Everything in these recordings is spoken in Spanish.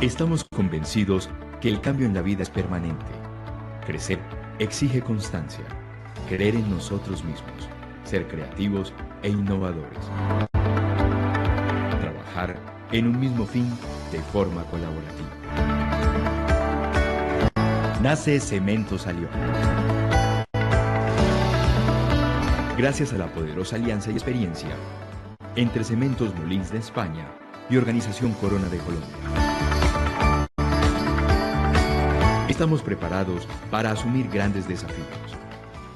Estamos convencidos que el cambio en la vida es permanente. Crecer exige constancia, creer en nosotros mismos, ser creativos e innovadores. Trabajar en un mismo fin de forma colaborativa. Nace Cementos Alión. Gracias a la poderosa alianza y experiencia entre Cementos Molins de España y Organización Corona de Colombia. Estamos preparados para asumir grandes desafíos.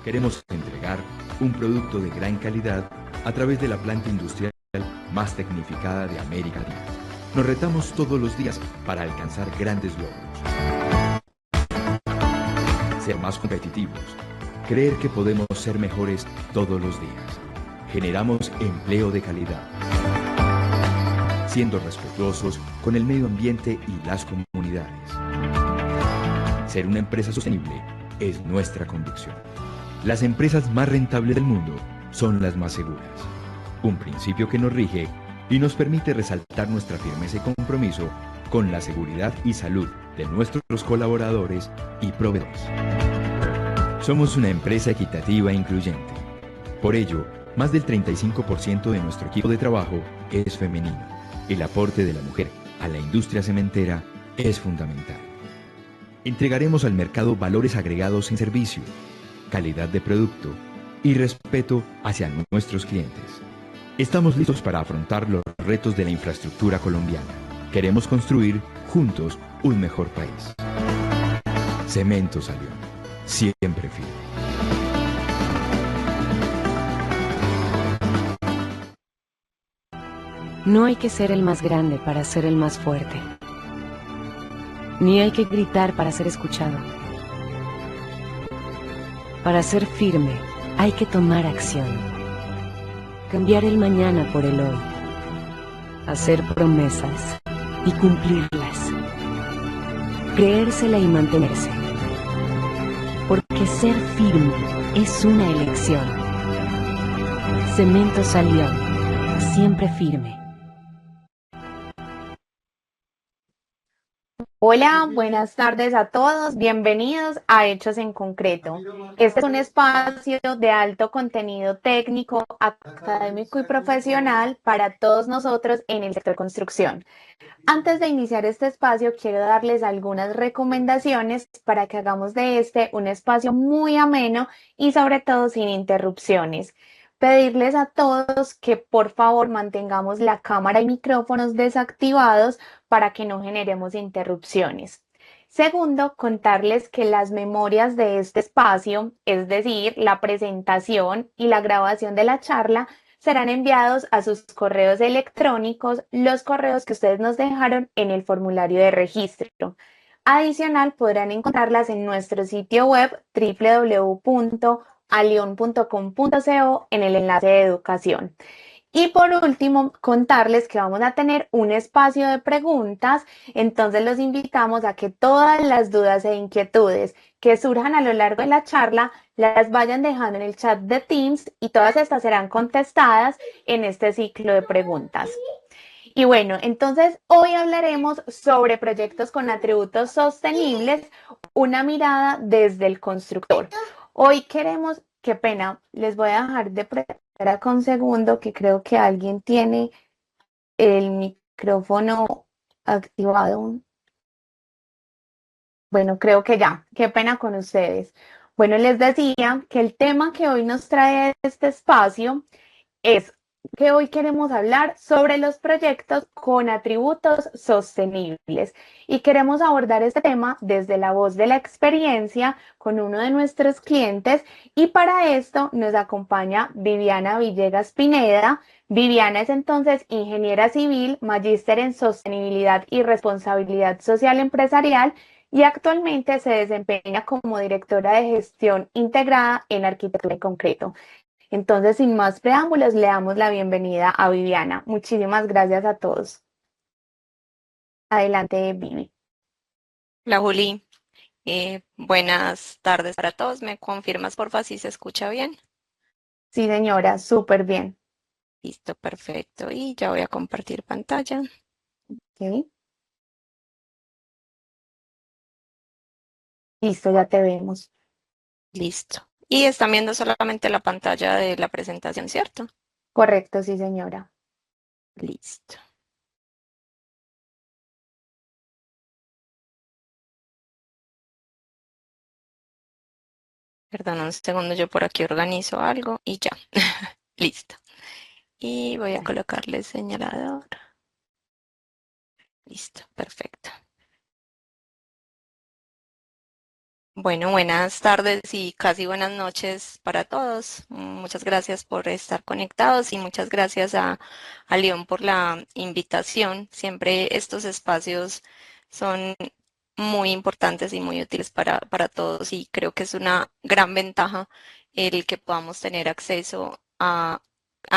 Queremos entregar un producto de gran calidad a través de la planta industrial más tecnificada de América Latina. Nos retamos todos los días para alcanzar grandes logros. Ser más competitivos. Creer que podemos ser mejores todos los días. Generamos empleo de calidad. Siendo respetuosos con el medio ambiente y las comunidades. Ser una empresa sostenible es nuestra convicción. Las empresas más rentables del mundo son las más seguras. Un principio que nos rige y nos permite resaltar nuestra firmeza y compromiso con la seguridad y salud de nuestros colaboradores y proveedores. Somos una empresa equitativa e incluyente. Por ello, más del 35% de nuestro equipo de trabajo es femenino. El aporte de la mujer a la industria cementera es fundamental. Entregaremos al mercado valores agregados en servicio, calidad de producto y respeto hacia nuestros clientes. Estamos listos para afrontar los retos de la infraestructura colombiana. Queremos construir juntos un mejor país. Cementos Alión, siempre firme. No hay que ser el más grande para ser el más fuerte. Ni hay que gritar para ser escuchado. Para ser firme, hay que tomar acción. Cambiar el mañana por el hoy. Hacer promesas y cumplirlas. Creérsela y mantenerse. Porque ser firme es una elección. Cementos Alión, siempre firme. Hola, buenas tardes a todos. Bienvenidos a Hechos en Concreto. Este es un espacio de alto contenido técnico, académico y profesional para todos nosotros en el sector construcción. Antes de iniciar este espacio, quiero darles algunas recomendaciones para que hagamos de este un espacio muy ameno y sobre todo sin interrupciones. Pedirles a todos que por favor mantengamos la cámara y micrófonos desactivados para que no generemos interrupciones. Segundo, contarles que las memorias de este espacio, es decir, la presentación y la grabación de la charla, serán enviados a sus correos electrónicos, los correos que ustedes nos dejaron en el formulario de registro. Adicional, podrán encontrarlas en nuestro sitio web www.alion.com.co en el enlace de educación. Y por último, contarles que vamos a tener un espacio de preguntas, entonces los invitamos a que todas las dudas e inquietudes que surjan a lo largo de la charla las vayan dejando en el chat de Teams y todas estas serán contestadas en este ciclo de preguntas. Y bueno, entonces hoy hablaremos sobre proyectos con atributos sostenibles, una mirada desde el constructor. Hoy queremos, qué pena, les voy a dejar de preguntar acá un segundo que creo que alguien tiene el micrófono activado. Bueno, creo que ya, qué pena con ustedes. Bueno, les decía que el tema que hoy nos trae este espacio es que hoy queremos hablar sobre los proyectos con atributos sostenibles y queremos abordar este tema desde la voz de la experiencia con uno de nuestros clientes y para esto nos acompaña Viviana Villegas Pineda. Viviana es entonces ingeniera civil, magíster en sostenibilidad y responsabilidad social empresarial y actualmente se desempeña como directora de gestión integrada en arquitectura y concreto. Entonces, sin más preámbulos, le damos la bienvenida a Viviana. Muchísimas gracias a todos. Adelante, Vivi. Hola Juli, buenas tardes para todos. ¿Me confirmas porfa si se escucha bien? Sí, señora, súper bien. Listo, perfecto. Y ya voy a compartir pantalla. ¿Ok? Listo, ya te vemos. Listo. Y están viendo solamente la pantalla de la presentación, ¿cierto? Correcto, sí, señora. Listo. Perdón, un segundo, yo por aquí organizo algo y ya. Listo. Y voy a Dale. colocarle señalador. Listo, perfecto. Bueno, buenas tardes y casi buenas noches para todos. Muchas gracias por estar conectados y muchas gracias a León por la invitación. Siempre estos espacios son muy importantes y muy útiles para todos y creo que es una gran ventaja el que podamos tener acceso a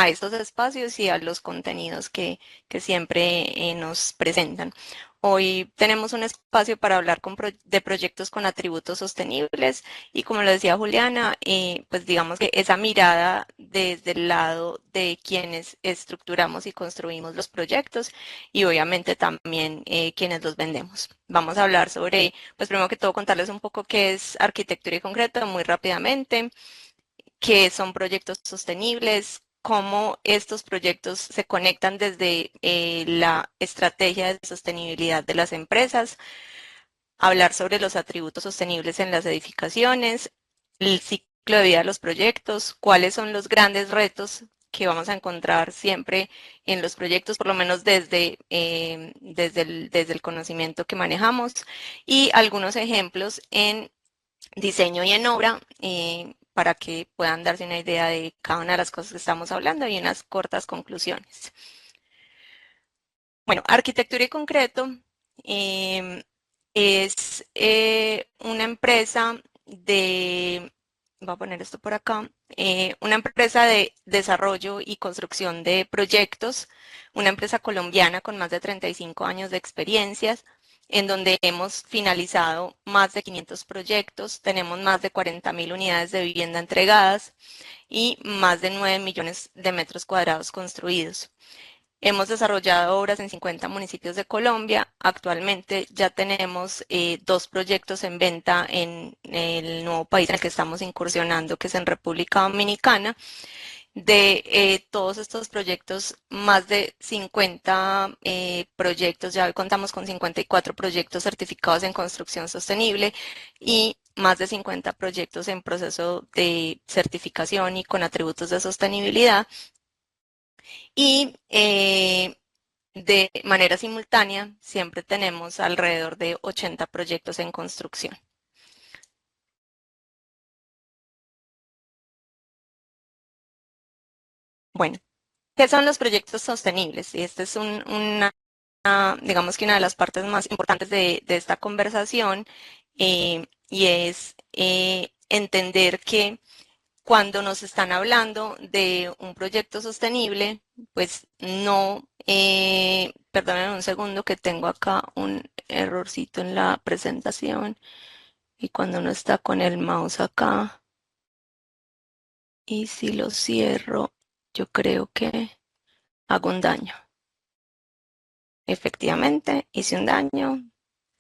estos espacios y a los contenidos que siempre nos presentan. Hoy tenemos un espacio para hablar de proyectos con atributos sostenibles y como lo decía Juliana, pues digamos que esa mirada desde el lado de quienes estructuramos y construimos los proyectos y obviamente también quienes los vendemos. Vamos a hablar sobre, pues primero que todo contarles un poco qué es arquitectura y concreto muy rápidamente, qué son proyectos sostenibles, cómo estos proyectos se conectan desde la estrategia de sostenibilidad de las empresas, hablar sobre los atributos sostenibles en las edificaciones, el ciclo de vida de los proyectos, cuáles son los grandes retos que vamos a encontrar siempre en los proyectos, por lo menos desde el conocimiento que manejamos, y algunos ejemplos en diseño y en obra para que puedan darse una idea de cada una de las cosas que estamos hablando y unas cortas conclusiones. Bueno, arquitectura y concreto es una empresa voy a poner esto por acá, una empresa de desarrollo y construcción de proyectos, una empresa colombiana con más de 35 años de experiencias, en donde hemos finalizado más de 500 proyectos, tenemos más de 40.000 unidades de vivienda entregadas y más de 9 millones de metros cuadrados construidos. Hemos desarrollado obras en 50 municipios de Colombia. Actualmente ya tenemos dos proyectos en venta en el nuevo país en el que estamos incursionando, que es en República Dominicana. De todos estos proyectos, más de 50 proyectos, ya contamos con 54 proyectos certificados en construcción sostenible y más de 50 proyectos en proceso de certificación y con atributos de sostenibilidad. Y de manera simultánea, siempre tenemos alrededor de 80 proyectos en construcción. Bueno, ¿qué son los proyectos sostenibles? Y esta es digamos que una de las partes más importantes de esta conversación y es entender que cuando nos están hablando de un proyecto sostenible, pues no, perdonen un segundo que tengo acá un errorcito en la presentación y cuando uno está con el mouse acá y si lo cierro, yo creo que hago un daño. Efectivamente, hice un daño.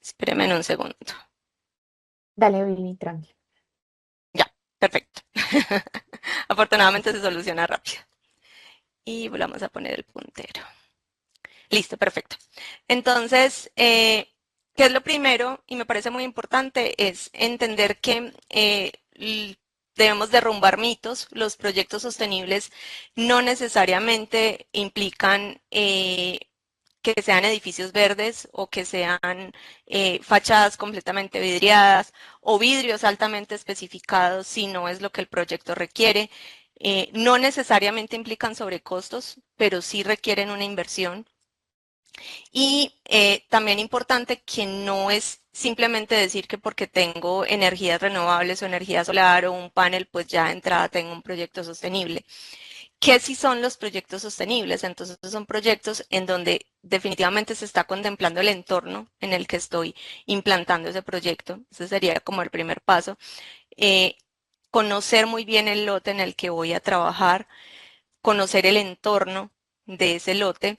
Espérenme un segundo. Dale, Vivi, tranqui. Ya, perfecto. Afortunadamente se soluciona rápido. Y volvamos a poner el puntero. Listo, perfecto. Entonces, ¿qué es lo primero? Y me parece muy importante, es entender que debemos derrumbar mitos. Los proyectos sostenibles no necesariamente implican que sean edificios verdes o que sean fachadas completamente vidriadas o vidrios altamente especificados si no es lo que el proyecto requiere. No necesariamente implican sobrecostos, pero sí requieren una inversión. Y también importante que no es simplemente decir que porque tengo energías renovables o energía solar o un panel, pues ya de entrada tengo un proyecto sostenible. ¿Qué sí son los proyectos sostenibles? Entonces son proyectos en donde definitivamente se está contemplando el entorno en el que estoy implantando ese proyecto. Ese sería como el primer paso. Eh, Conocer muy bien el lote en el que voy a trabajar, conocer el entorno de ese lote.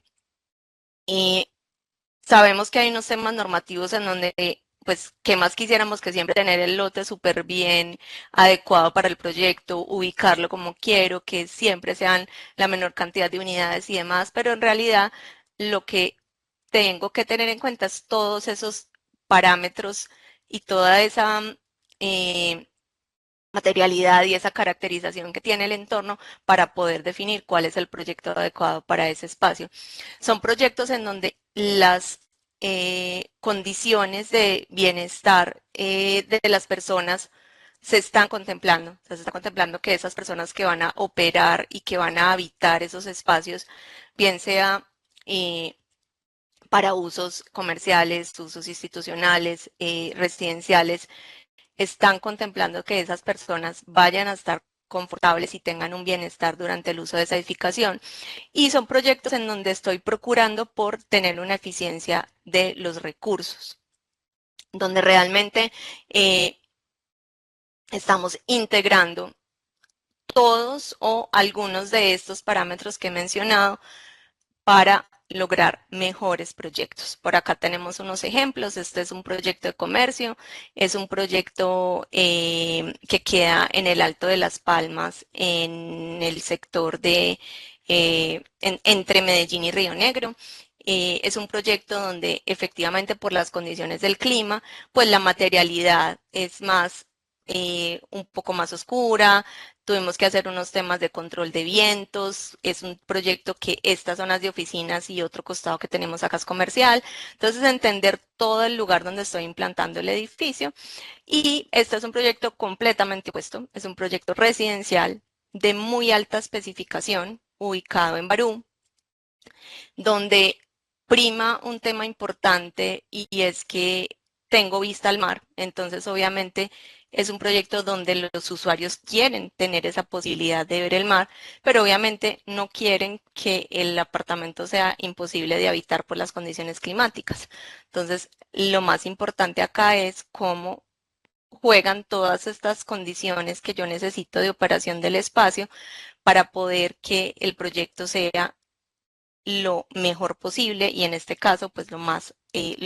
Y sabemos que hay unos temas normativos en donde pues, ¿qué más quisiéramos que siempre tener el lote súper bien adecuado para el proyecto, ubicarlo como quiero, que siempre sean la menor cantidad de unidades y demás? Pero en realidad lo que tengo que tener en cuenta es todos esos parámetros y toda esa eh, materialidad y esa caracterización que tiene el entorno para poder definir cuál es el proyecto adecuado para ese espacio. Son proyectos en donde las condiciones de bienestar de las personas se están contemplando. O sea, se está contemplando que esas personas que van a operar y que van a habitar esos espacios, bien sea eh, para usos comerciales, usos institucionales, residenciales, están contemplando que esas personas vayan a estar confortables y tengan un bienestar durante el uso de esa edificación. Y son proyectos en donde estoy procurando por tener una eficiencia de los recursos, donde realmente estamos integrando todos o algunos de estos parámetros que he mencionado para lograr mejores proyectos. Por acá tenemos unos ejemplos. Este es un proyecto de comercio, es un proyecto que queda en el Alto de Las Palmas, en el sector de entre Medellín y Río Negro. Es un proyecto donde efectivamente por las condiciones del clima, pues la materialidad es más un poco más oscura, tuvimos que hacer unos temas de control de vientos, es un proyecto que estas zonas de oficinas y otro costado que tenemos acá es comercial, entonces entender todo el lugar donde estoy implantando el edificio y este es un proyecto completamente opuesto, es un proyecto residencial de muy alta especificación ubicado en Barú, donde prima un tema importante y es que tengo vista al mar, entonces obviamente es un proyecto donde los usuarios quieren tener esa posibilidad de ver el mar, pero obviamente no quieren que el apartamento sea imposible de habitar por las condiciones climáticas. Entonces, lo más importante acá es cómo juegan todas estas condiciones que yo necesito de operación del espacio para poder que el proyecto sea lo mejor posible y en este caso pues lo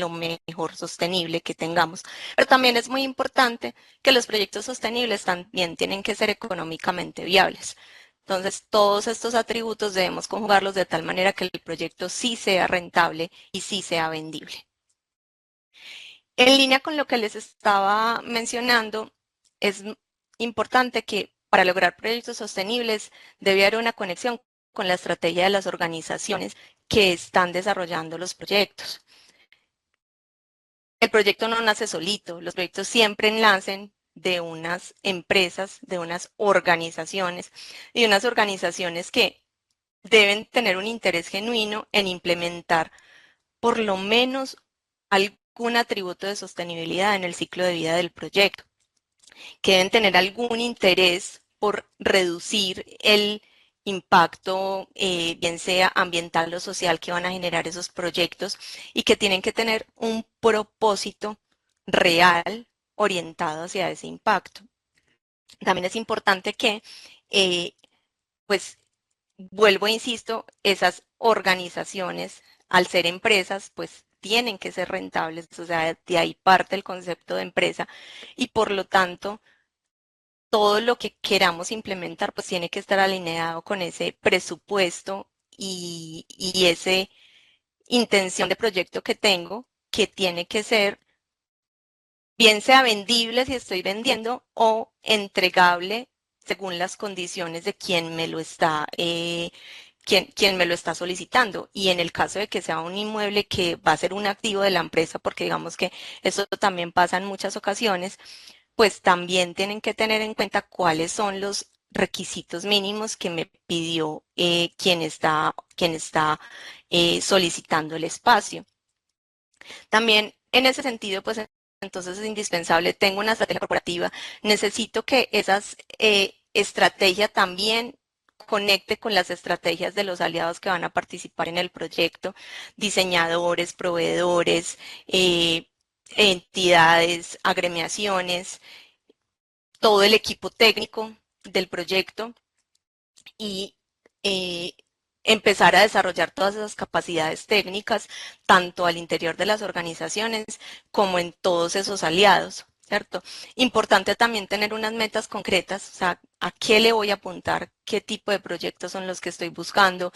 mejor sostenible que tengamos. Pero también es muy importante que los proyectos sostenibles también tienen que ser económicamente viables. Entonces, todos estos atributos debemos conjugarlos de tal manera que el proyecto sí sea rentable y sí sea vendible. En línea con lo que les estaba mencionando, es importante que para lograr proyectos sostenibles debe haber una conexión con la estrategia de las organizaciones que están desarrollando los proyectos. El proyecto no nace solito, los proyectos siempre nacen de unas empresas, de unas organizaciones y unas organizaciones que deben tener un interés genuino en implementar por lo menos algún atributo de sostenibilidad en el ciclo de vida del proyecto, que deben tener algún interés por reducir el impacto, bien sea ambiental o social, que van a generar esos proyectos y que tienen que tener un propósito real orientado hacia ese impacto. También es importante que, eh, pues, vuelvo e insisto, esas organizaciones, al ser empresas, pues tienen que ser rentables, o sea, de ahí parte el concepto de empresa y por lo tanto todo lo que queramos implementar pues tiene que estar alineado con ese presupuesto y ese intención de proyecto que tengo, que tiene que ser bien sea vendible si estoy vendiendo o entregable según las condiciones de quien me lo está, quien me lo está solicitando. Y en el caso de que sea un inmueble que va a ser un activo de la empresa, porque digamos que eso también pasa en muchas ocasiones, pues también tienen que tener en cuenta cuáles son los requisitos mínimos que me pidió quien está solicitando el espacio. También en ese sentido, pues entonces es indispensable, tengo una estrategia corporativa, necesito que esas estrategia también conecte con las estrategias de los aliados que van a participar en el proyecto, diseñadores, proveedores, entidades, agremiaciones, todo el equipo técnico del proyecto y empezar a desarrollar todas esas capacidades técnicas, tanto al interior de las organizaciones como en todos esos aliados, ¿cierto? Importante también tener unas metas concretas, o sea, a qué le voy a apuntar, qué tipo de proyectos son los que estoy buscando,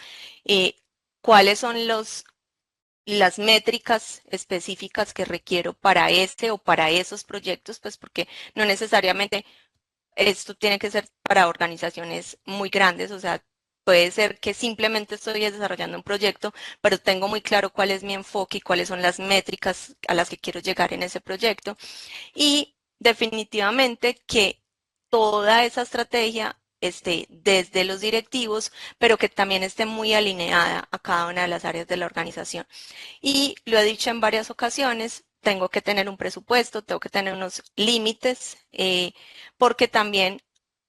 cuáles son las métricas específicas que requiero para este o para esos proyectos, pues porque no necesariamente esto tiene que ser para organizaciones muy grandes, o sea, puede ser que simplemente estoy desarrollando un proyecto, pero tengo muy claro cuál es mi enfoque y cuáles son las métricas a las que quiero llegar en ese proyecto. Y definitivamente que toda esa estrategia esté desde los directivos, pero que también esté muy alineada a cada una de las áreas de la organización. Y lo he dicho en varias ocasiones, tengo que tener un presupuesto, tengo que tener unos límites, porque también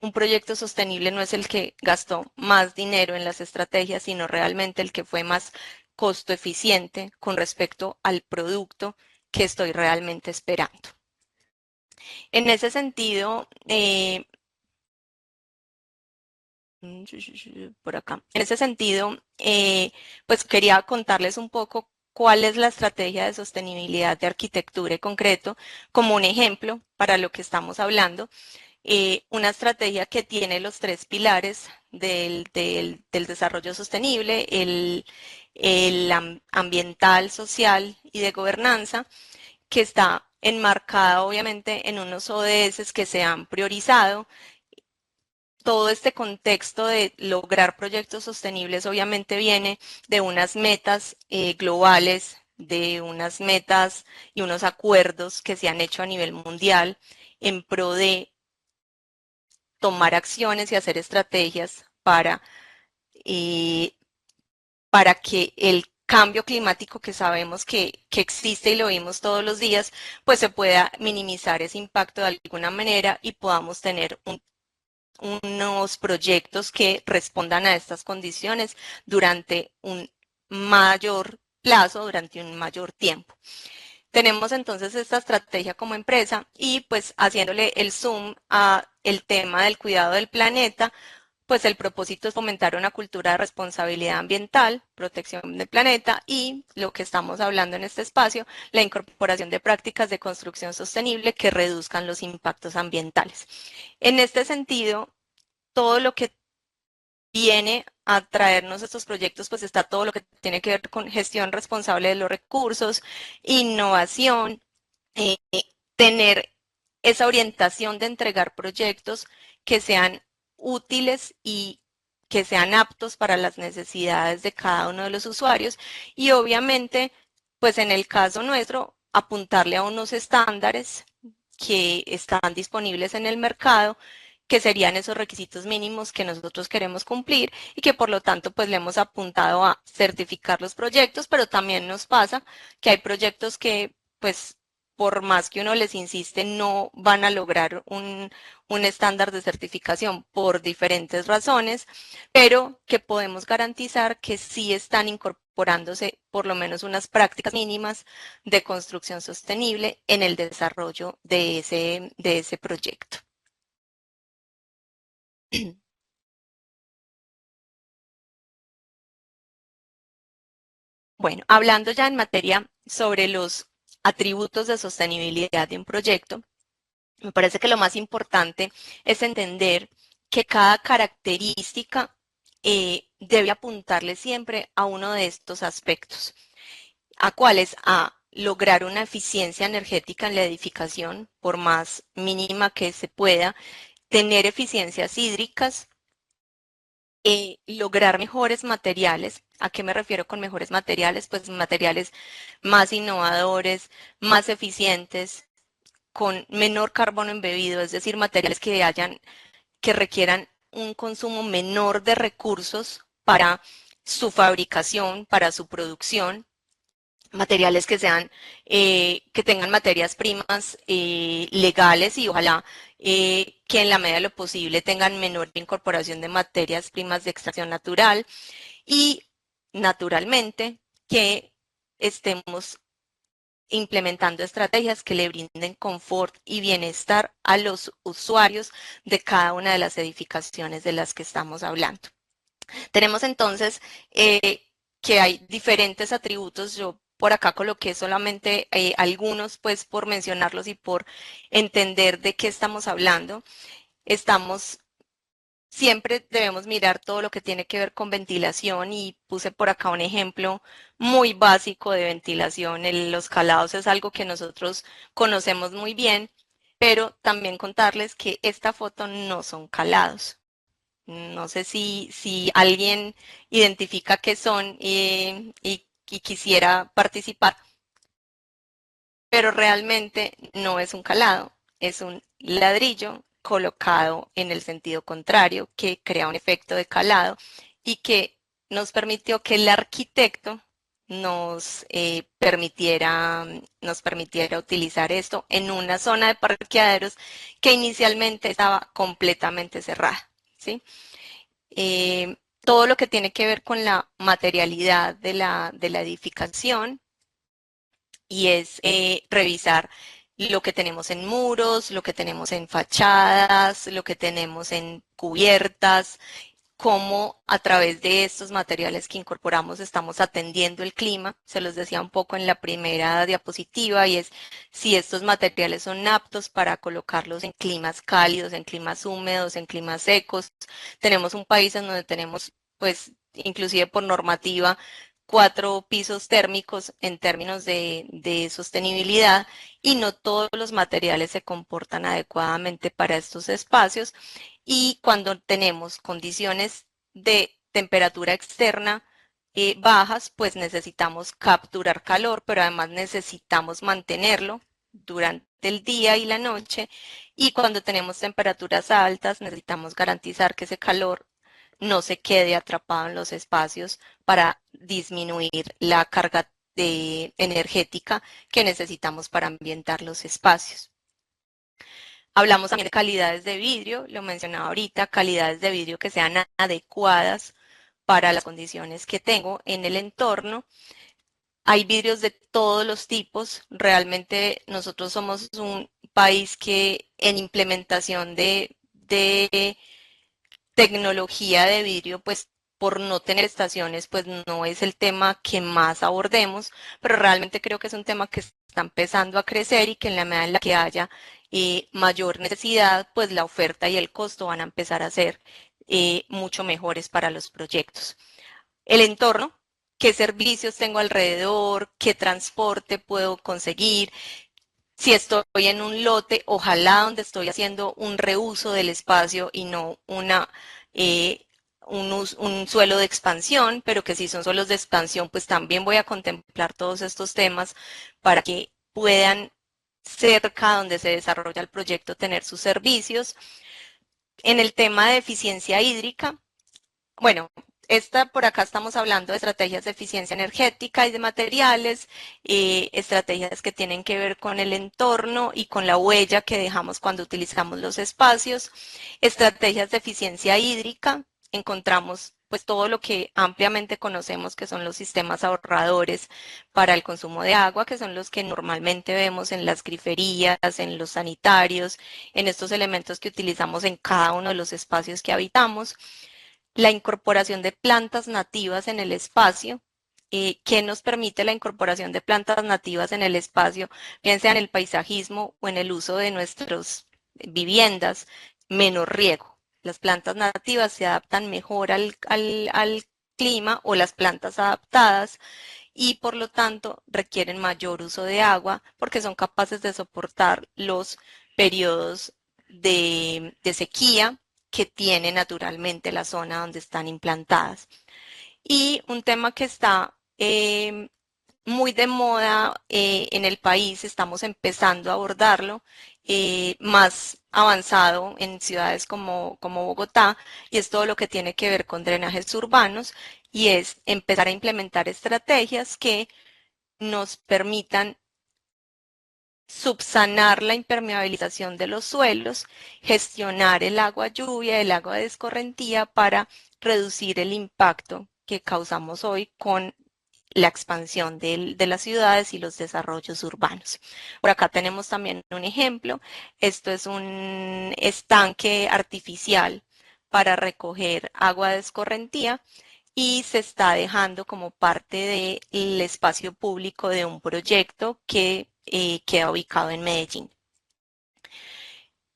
un proyecto sostenible no es el que gastó más dinero en las estrategias, sino realmente el que fue más costo eficiente con respecto al producto que estoy realmente esperando. En ese sentido, por acá, en ese sentido, pues quería contarles un poco cuál es la estrategia de sostenibilidad de arquitectura y concreto como un ejemplo para lo que estamos hablando. Una estrategia que tiene los tres pilares del desarrollo sostenible, el ambiental, social y de gobernanza, que está enmarcada obviamente en unos ODS que se han priorizado. Todo este contexto de lograr proyectos sostenibles obviamente viene de unas metas globales, de unas metas y unos acuerdos que se han hecho a nivel mundial en pro de tomar acciones y hacer estrategias eh, para que el cambio climático que sabemos que existe y lo vimos todos los días, pues se pueda minimizar ese impacto de alguna manera y podamos tener unos proyectos que respondan a estas condiciones durante un mayor plazo, durante un mayor tiempo. Tenemos entonces esta estrategia como empresa y pues haciéndole el zoom a el tema del cuidado del planeta, pues el propósito es fomentar una cultura de responsabilidad ambiental, protección del planeta y lo que estamos hablando en este espacio, la incorporación de prácticas de construcción sostenible que reduzcan los impactos ambientales. En este sentido, todo lo que viene a traernos estos proyectos, pues está todo lo que tiene que ver con gestión responsable de los recursos, innovación, eh, tener esa orientación de entregar proyectos que sean útiles y que sean aptos para las necesidades de cada uno de los usuarios y obviamente, pues en el caso nuestro, apuntarle a unos estándares que están disponibles en el mercado, que serían esos requisitos mínimos que nosotros queremos cumplir y que por lo tanto pues le hemos apuntado a certificar los proyectos, pero también nos pasa que hay proyectos que pues por más que uno les insiste, no van a lograr un estándar de certificación por diferentes razones, pero que podemos garantizar que sí están incorporándose por lo menos unas prácticas mínimas de construcción sostenible en el desarrollo de ese proyecto. Bueno, hablando ya en materia sobre los atributos de sostenibilidad de un proyecto, me parece que lo más importante es entender que cada característica debe apuntarle siempre a uno de estos aspectos. ¿A cuáles? A lograr una eficiencia energética en la edificación, por más mínima que se pueda, tener eficiencias hídricas, lograr mejores materiales. ¿A qué me refiero con mejores materiales? Pues materiales más innovadores, más eficientes, con menor carbono embebido, es decir, materiales que requieran un consumo menor de recursos para su fabricación, para su producción, materiales que sean, que tengan materias primas legales y ojalá que en la medida de lo posible tengan menor incorporación de materias primas de extracción natural y naturalmente que estemos implementando estrategias que le brinden confort y bienestar a los usuarios de cada una de las edificaciones de las que estamos hablando. Tenemos entonces que hay diferentes atributos. Yo por acá coloqué solamente algunos, pues por mencionarlos y por entender de qué estamos hablando. Siempre debemos mirar todo lo que tiene que ver con ventilación y puse por acá un ejemplo muy básico de ventilación. Los calados es algo que nosotros conocemos muy bien, pero también contarles que esta foto no son calados. No sé si alguien identifica qué son y quisiera participar, pero realmente no es un calado, es un ladrillo colocado en el sentido contrario que crea un efecto de calado y que nos permitió que el arquitecto nos permitiera utilizar esto en una zona de parqueaderos que inicialmente estaba completamente cerrada, ¿sí? Todo lo que tiene que ver con la materialidad de la edificación y es revisar lo que tenemos en muros, lo que tenemos en fachadas, lo que tenemos en cubiertas, cómo a través de estos materiales que incorporamos estamos atendiendo el clima. Se los decía un poco en la primera diapositiva y es si estos materiales son aptos para colocarlos en climas cálidos, en climas húmedos, en climas secos. Tenemos un país en donde tenemos, pues, inclusive por normativa, 4 pisos térmicos en términos de sostenibilidad y no todos los materiales se comportan adecuadamente para estos espacios y cuando tenemos condiciones de temperatura externa bajas, pues necesitamos capturar calor, pero además necesitamos mantenerlo durante el día y la noche. Y cuando tenemos temperaturas altas, necesitamos garantizar que ese calor no se quede atrapado en los espacios para disminuir la carga energética que necesitamos para ambientar los espacios. Hablamos también de calidades de vidrio, lo mencionaba ahorita, calidades de vidrio que sean adecuadas para las condiciones que tengo en el entorno. Hay vidrios de todos los tipos. Realmente nosotros somos un país que en implementación de tecnología de vidrio, pues por no tener estaciones, pues no es el tema que más abordemos, pero realmente creo que es un tema que está empezando a crecer y que en la medida en la que haya mayor necesidad, pues la oferta y el costo van a empezar a ser mucho mejores para los proyectos. El entorno, qué servicios tengo alrededor, qué transporte puedo conseguir, si estoy en un lote, ojalá donde estoy haciendo un reuso del espacio y no un suelo de expansión, pero que si son suelos de expansión, pues también voy a contemplar todos estos temas para que puedan cerca donde se desarrolla el proyecto tener sus servicios. En el tema de eficiencia hídrica, bueno, por acá estamos hablando de estrategias de eficiencia energética y de materiales, estrategias que tienen que ver con el entorno y con la huella que dejamos cuando utilizamos los espacios, estrategias de eficiencia hídrica, encontramos pues todo lo que ampliamente conocemos que son los sistemas ahorradores para el consumo de agua, que son los que normalmente vemos en las griferías, en los sanitarios, en estos elementos que utilizamos en cada uno de los espacios que habitamos, la incorporación de plantas nativas en el espacio. ¿Qué nos permite la incorporación de plantas nativas en el espacio, bien sea en el paisajismo o en el uso de nuestras viviendas? Menos riego. Las plantas nativas se adaptan mejor al clima o las plantas adaptadas y por lo tanto requieren mayor uso de agua porque son capaces de soportar los periodos de sequía que tiene naturalmente la zona donde están implantadas. Y un tema que está muy de moda en el país, estamos empezando a abordarlo, más avanzado en ciudades como Bogotá, y es todo lo que tiene que ver con drenajes urbanos, y es empezar a implementar estrategias que nos permitan subsanar la impermeabilización de los suelos, gestionar el agua lluvia, el agua de escorrentía para reducir el impacto que causamos hoy con la expansión de las ciudades y los desarrollos urbanos. Por acá tenemos también un ejemplo. Esto es un estanque artificial para recoger agua de escorrentía y se está dejando como parte del espacio público de un proyecto que queda ubicado en Medellín.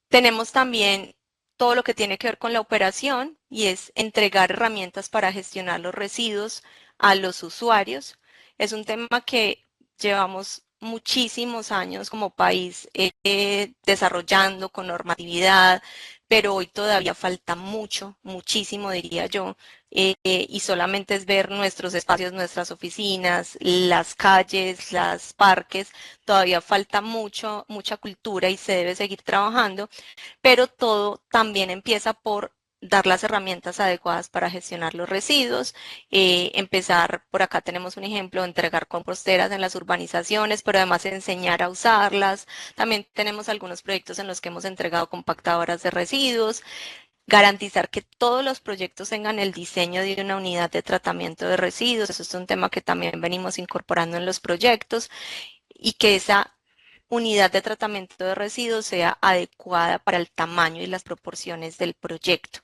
Tenemos también todo lo que tiene que ver con la operación y es entregar herramientas para gestionar los residuos a los usuarios. Es un tema que llevamos muchísimos años como país desarrollando con normatividad, pero hoy todavía falta mucho, muchísimo diría yo, y solamente es ver nuestros espacios, nuestras oficinas, las calles, los parques, todavía falta mucha cultura y se debe seguir trabajando, pero todo también empieza por dar las herramientas adecuadas para gestionar los residuos, empezar, por acá tenemos un ejemplo, entregar composteras en las urbanizaciones, pero además enseñar a usarlas. También tenemos algunos proyectos en los que hemos entregado compactadoras de residuos, garantizar que todos los proyectos tengan el diseño de una unidad de tratamiento de residuos. Eso es un tema que también venimos incorporando en los proyectos y que esa unidad de tratamiento de residuos sea adecuada para el tamaño y las proporciones del proyecto.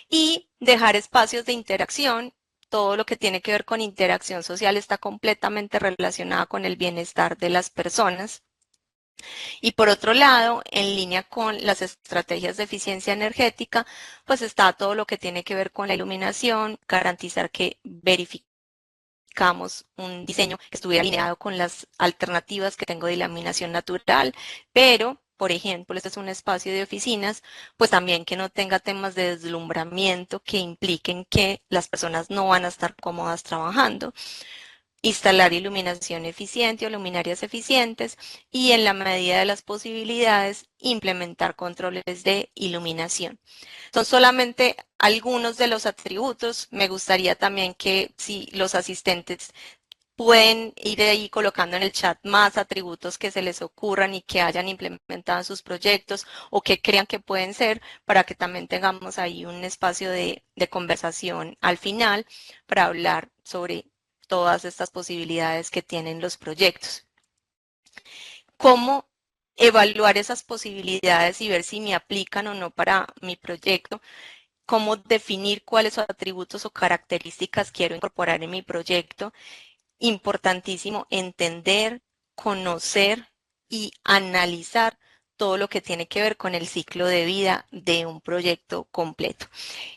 Y dejar espacios de interacción. Todo lo que tiene que ver con interacción social está completamente relacionada con el bienestar de las personas. Y por otro lado, en línea con las estrategias de eficiencia energética, pues está todo lo que tiene que ver con la iluminación, garantizar que verificamos un diseño que estuviera alineado con las alternativas que tengo de iluminación natural, pero, por ejemplo, este es un espacio de oficinas, pues también que no tenga temas de deslumbramiento que impliquen que las personas no van a estar cómodas trabajando. Instalar iluminación eficiente o luminarias eficientes y en la medida de las posibilidades implementar controles de iluminación. Son solamente algunos de los atributos. Me gustaría también que si los asistentes pueden ir ahí colocando en el chat más atributos que se les ocurran y que hayan implementado en sus proyectos o que crean que pueden ser para que también tengamos ahí un espacio de conversación al final para hablar sobre todas estas posibilidades que tienen los proyectos. ¿Cómo evaluar esas posibilidades y ver si me aplican o no para mi proyecto? ¿Cómo definir cuáles atributos o características quiero incorporar en mi proyecto? Importantísimo entender, conocer y analizar todo lo que tiene que ver con el ciclo de vida de un proyecto completo.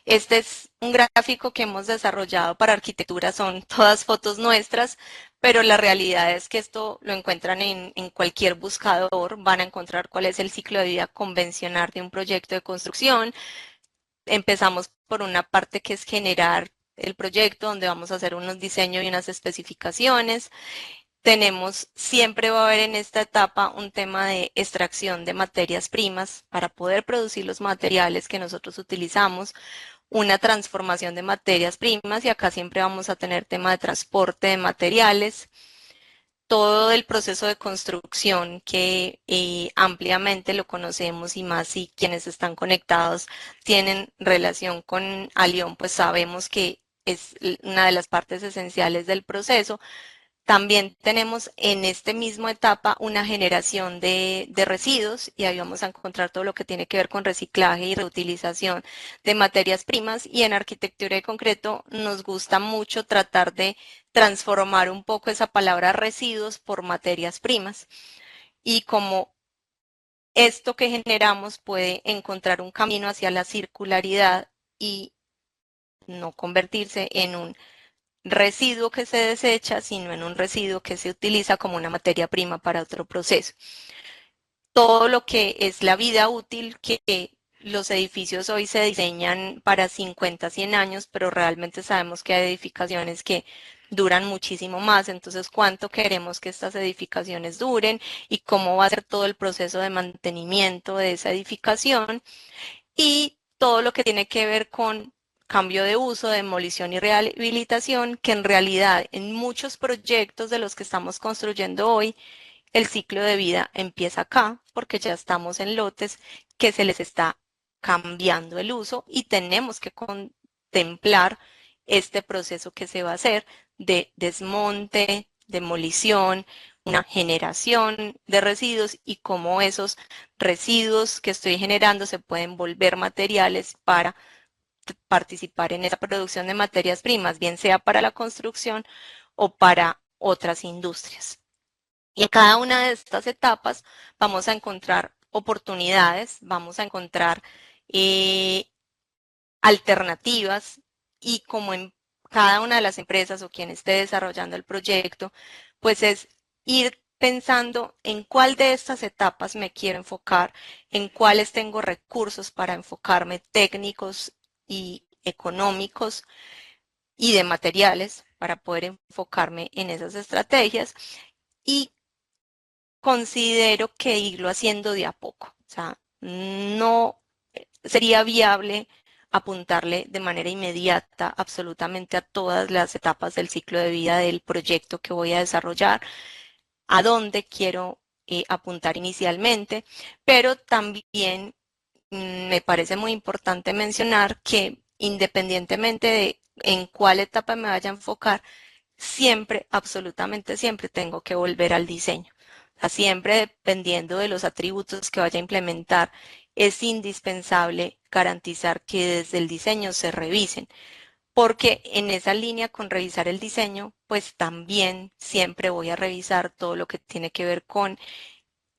Este es un gráfico que hemos desarrollado para arquitectura, son todas fotos nuestras, pero la realidad es que esto lo encuentran en cualquier buscador, van a encontrar cuál es el ciclo de vida convencional de un proyecto de construcción. Empezamos por una parte que es generar el proyecto, donde vamos a hacer unos diseños y unas especificaciones. Siempre va a haber en esta etapa un tema de extracción de materias primas para poder producir los materiales que nosotros utilizamos, una transformación de materias primas y acá siempre vamos a tener tema de transporte de materiales, todo el proceso de construcción que ampliamente lo conocemos y más si quienes están conectados tienen relación con Alión, pues sabemos que es una de las partes esenciales del proceso. También tenemos en esta misma etapa una generación de residuos y ahí vamos a encontrar todo lo que tiene que ver con reciclaje y reutilización de materias primas y en arquitectura de concreto nos gusta mucho tratar de transformar un poco esa palabra residuos por materias primas y como esto que generamos puede encontrar un camino hacia la circularidad y no convertirse en un residuo que se desecha, sino en un residuo que se utiliza como una materia prima para otro proceso. Todo lo que es la vida útil, que los edificios hoy se diseñan para 50, 100 años, pero realmente sabemos que hay edificaciones que duran muchísimo más, entonces cuánto queremos que estas edificaciones duren y cómo va a ser todo el proceso de mantenimiento de esa edificación y todo lo que tiene que ver con cambio de uso, demolición y rehabilitación, que en realidad en muchos proyectos de los que estamos construyendo hoy, el ciclo de vida empieza acá, porque ya estamos en lotes que se les está cambiando el uso y tenemos que contemplar este proceso que se va a hacer de desmonte, demolición, una generación de residuos y cómo esos residuos que estoy generando se pueden volver materiales para participar en esa producción de materias primas, bien sea para la construcción o para otras industrias. Y en cada una de estas etapas vamos a encontrar oportunidades, vamos a encontrar alternativas, y como en cada una de las empresas o quien esté desarrollando el proyecto, pues es ir pensando en cuál de estas etapas me quiero enfocar, en cuáles tengo recursos para enfocarme, técnicos y económicos y de materiales para poder enfocarme en esas estrategias, y considero que irlo haciendo de a poco. O sea, no sería viable apuntarle de manera inmediata absolutamente a todas las etapas del ciclo de vida del proyecto que voy a desarrollar, a dónde quiero apuntar inicialmente, pero también me parece muy importante mencionar que independientemente de en cuál etapa me vaya a enfocar, siempre, absolutamente siempre, tengo que volver al diseño. O sea, siempre dependiendo de los atributos que vaya a implementar, es indispensable garantizar que desde el diseño se revisen, porque en esa línea con revisar el diseño, pues también siempre voy a revisar todo lo que tiene que ver con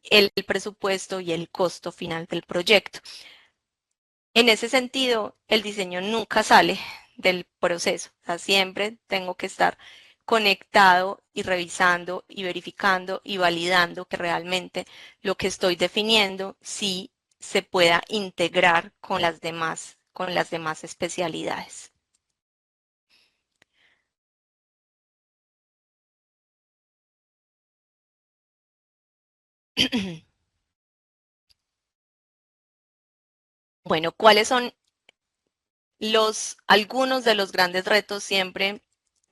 el presupuesto y el costo final del proyecto. En ese sentido, el diseño nunca sale del proceso. O sea, siempre tengo que estar conectado y revisando y verificando y validando que realmente lo que estoy definiendo sí se pueda integrar con las demás especialidades. Bueno, ¿cuáles son algunos de los grandes retos? Siempre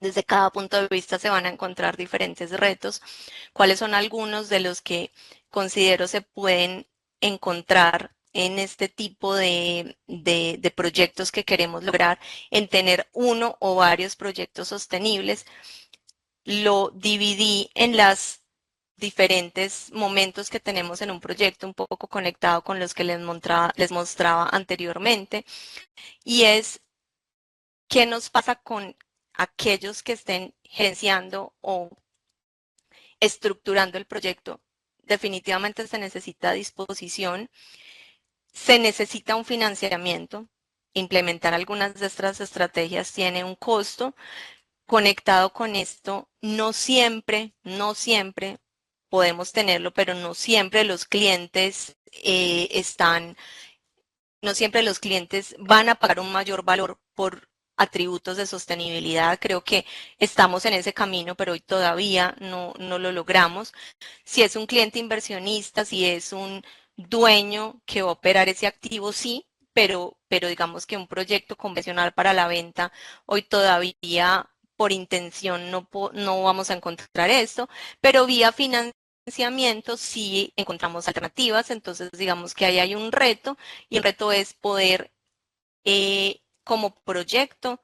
desde cada punto de vista se van a encontrar diferentes retos. ¿Cuáles son algunos de los que considero se pueden encontrar en este tipo de proyectos que queremos lograr, en tener uno o varios proyectos sostenibles? Lo dividí en las diferentes momentos que tenemos en un proyecto, un poco conectado con los que les mostraba anteriormente, y es qué nos pasa con aquellos que estén gerenciando o estructurando el proyecto. Definitivamente se necesita disposición, se necesita un financiamiento. Implementar algunas de estas estrategias tiene un costo. Conectado con esto, no siempre podemos tenerlo, pero no siempre los clientes no siempre los clientes van a pagar un mayor valor por atributos de sostenibilidad. Creo que estamos en ese camino, pero hoy todavía no lo logramos. Si es un cliente inversionista, si es un dueño que va a operar ese activo, sí, pero digamos que un proyecto convencional para la venta, hoy todavía por intención no vamos a encontrar esto, pero vía financiamiento sí encontramos alternativas. Entonces digamos que ahí hay un reto, y el reto es poder como proyecto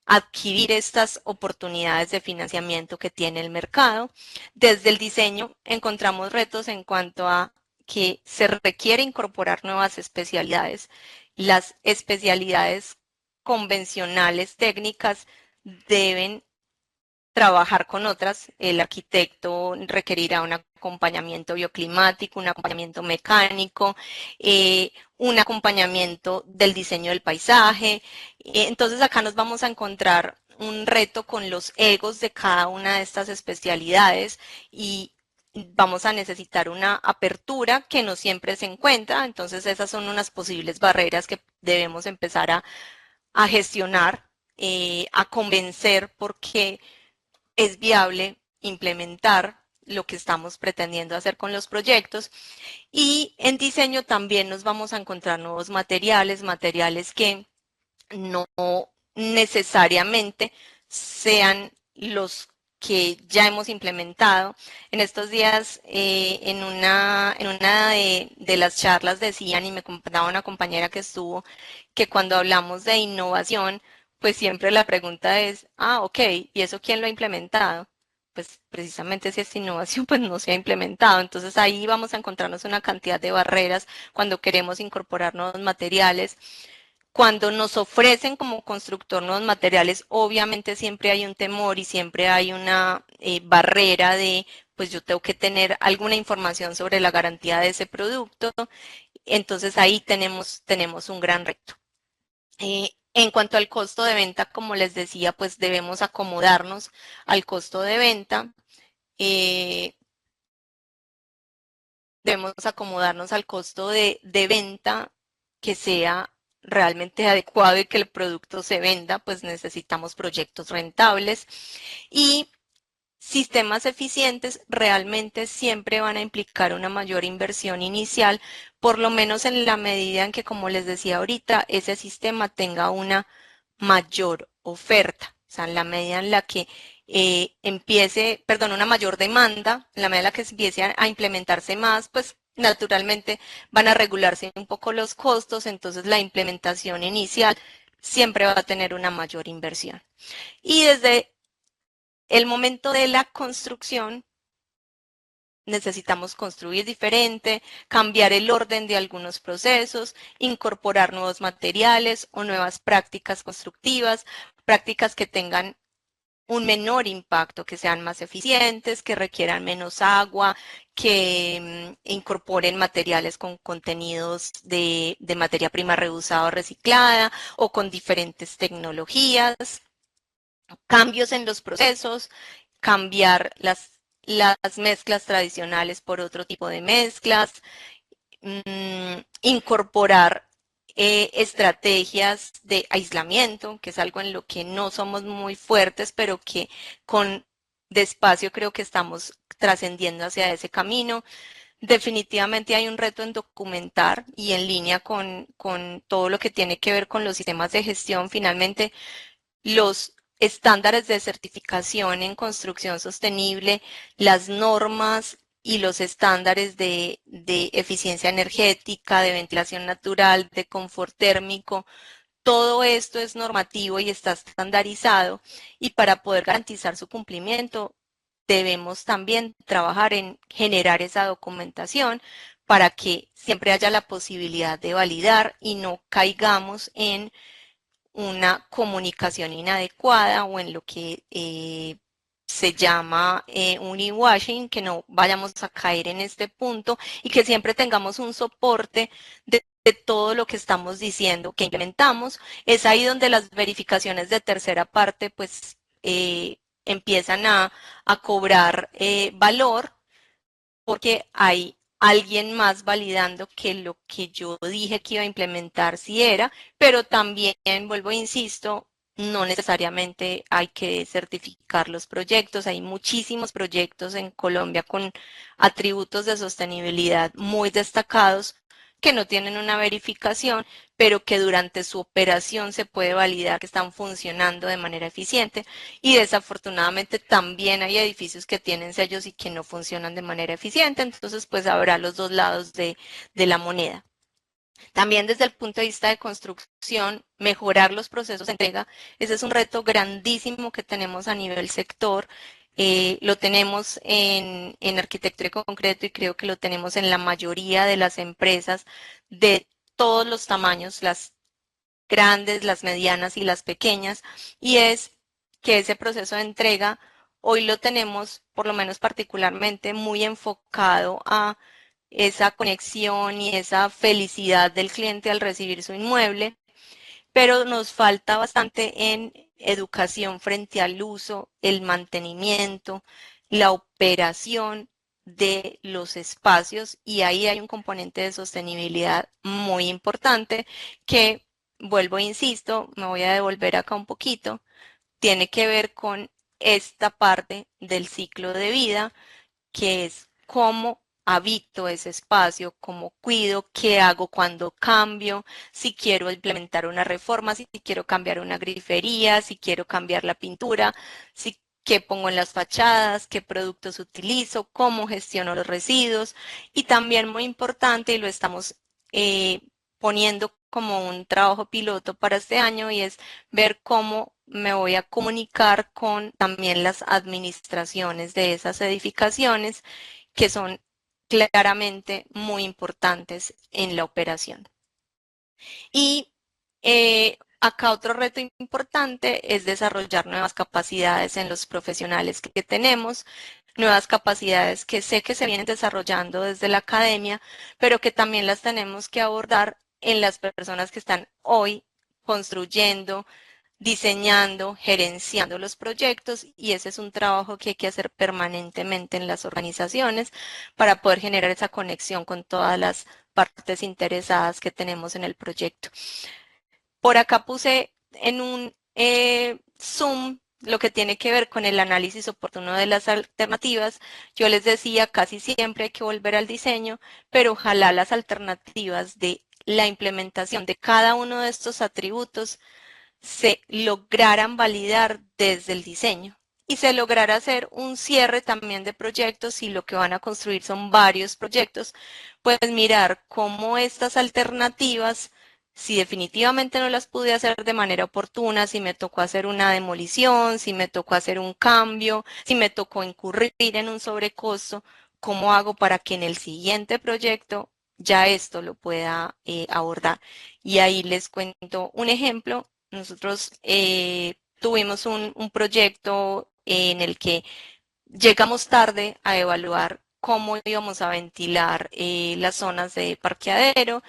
adquirir estas oportunidades de financiamiento que tiene el mercado. Desde el diseño encontramos retos en cuanto a que se requiere incorporar nuevas especialidades. Las especialidades convencionales técnicas deben trabajar con otras. El arquitecto requerirá un acompañamiento bioclimático, un acompañamiento mecánico, un acompañamiento del diseño del paisaje. Entonces acá nos vamos a encontrar un reto con los egos de cada una de estas especialidades, y vamos a necesitar una apertura que no siempre se encuentra. Entonces esas son unas posibles barreras que debemos empezar a gestionar, a convencer, porque es viable implementar lo que estamos pretendiendo hacer con los proyectos. Y en diseño también nos vamos a encontrar nuevos materiales que no necesariamente sean los que ya hemos implementado. En estos días, en una de las charlas decían, y me contaba una compañera que estuvo, que cuando hablamos de innovación, pues siempre la pregunta es, ok, ¿y eso quién lo ha implementado? Pues precisamente si es innovación, pues no se ha implementado. Entonces ahí vamos a encontrarnos una cantidad de barreras cuando queremos incorporar nuevos materiales. cuando nos ofrecen como constructor nuevos materiales, obviamente siempre hay un temor y siempre hay una barrera de, pues yo tengo que tener alguna información sobre la garantía de ese producto. Entonces ahí tenemos un gran reto. En cuanto al costo de venta, como les decía, pues debemos acomodarnos al costo de venta. eh, Debemos acomodarnos al costo de venta que sea realmente adecuado y que el producto se venda, pues necesitamos proyectos rentables y sistemas eficientes realmente siempre van a implicar una mayor inversión inicial, por lo menos en la medida en que, como les decía ahorita, ese sistema tenga una mayor oferta, o sea, en la medida en la que una mayor demanda, en la medida en la que empiece a implementarse más, pues naturalmente van a regularse un poco los costos, entonces la implementación inicial siempre va a tener una mayor inversión. Y desde el momento de la construcción, necesitamos construir diferente, cambiar el orden de algunos procesos, incorporar nuevos materiales o nuevas prácticas constructivas, prácticas que tengan un menor impacto, que sean más eficientes, que requieran menos agua, que incorporen materiales con contenidos de materia prima reusada o reciclada o con diferentes tecnologías, cambios en los procesos, cambiar las mezclas tradicionales por otro tipo de mezclas, incorporar estrategias de aislamiento, que es algo en lo que no somos muy fuertes, pero que con despacio creo que estamos trascendiendo hacia ese camino. Definitivamente hay un reto en documentar y en línea con todo lo que tiene que ver con los sistemas de gestión. Finalmente, los estándares de certificación en construcción sostenible, las normas y los estándares de eficiencia energética, de ventilación natural, de confort térmico, todo esto es normativo y está estandarizado y para poder garantizar su cumplimiento debemos también trabajar en generar esa documentación para que siempre haya la posibilidad de validar y no caigamos en una comunicación inadecuada o en lo que se llama uniwashing, que no vayamos a caer en este punto y que siempre tengamos un soporte de todo lo que estamos diciendo que implementamos. Es ahí donde las verificaciones de tercera parte pues empiezan a cobrar valor porque hay alguien más validando que lo que yo dije que iba a implementar sí era, pero también, vuelvo e insisto, no necesariamente hay que certificar los proyectos. Hay muchísimos proyectos en Colombia con atributos de sostenibilidad muy destacados que no tienen una verificación, pero que durante su operación se puede validar que están funcionando de manera eficiente. Y desafortunadamente también hay edificios que tienen sellos y que no funcionan de manera eficiente, entonces pues habrá los dos lados de la moneda. También desde el punto de vista de construcción, mejorar los procesos de entrega, ese es un reto grandísimo que tenemos a nivel sector. Lo tenemos en arquitectura y concreto y creo que lo tenemos en la mayoría de las empresas de todos los tamaños, las grandes, las medianas y las pequeñas, y es que ese proceso de entrega hoy lo tenemos, por lo menos particularmente, muy enfocado a esa conexión y esa felicidad del cliente al recibir su inmueble, pero nos falta bastante en educación frente al uso, el mantenimiento, la operación de los espacios y ahí hay un componente de sostenibilidad muy importante que, vuelvo e insisto, me voy a devolver acá un poquito, tiene que ver con esta parte del ciclo de vida que es cómo habito ese espacio, cómo cuido, qué hago cuando cambio, si quiero implementar una reforma, si quiero cambiar una grifería, si quiero cambiar la pintura, si qué pongo en las fachadas, qué productos utilizo, cómo gestiono los residuos y también muy importante y lo estamos poniendo como un trabajo piloto para este año y es ver cómo me voy a comunicar con también las administraciones de esas edificaciones que son claramente muy importantes en la operación. Y Acá otro reto importante es desarrollar nuevas capacidades en los profesionales que tenemos, nuevas capacidades que sé que se vienen desarrollando desde la academia, pero que también las tenemos que abordar en las personas que están hoy construyendo, diseñando, gerenciando los proyectos, y ese es un trabajo que hay que hacer permanentemente en las organizaciones para poder generar esa conexión con todas las partes interesadas que tenemos en el proyecto. Por acá puse en un Zoom lo que tiene que ver con el análisis oportuno de las alternativas. Yo les decía, casi siempre hay que volver al diseño, pero ojalá las alternativas de la implementación de cada uno de estos atributos se lograran validar desde el diseño y se lograra hacer un cierre también de proyectos. Si lo que van a construir son varios proyectos, pues mirar cómo estas alternativas, si definitivamente no las pude hacer de manera oportuna, si me tocó hacer una demolición, si me tocó hacer un cambio, si me tocó incurrir en un sobrecosto, ¿cómo hago para que en el siguiente proyecto ya esto lo pueda abordar? Y ahí les cuento un ejemplo. Nosotros tuvimos un proyecto en el que llegamos tarde a evaluar cómo íbamos a ventilar las zonas de parqueadero,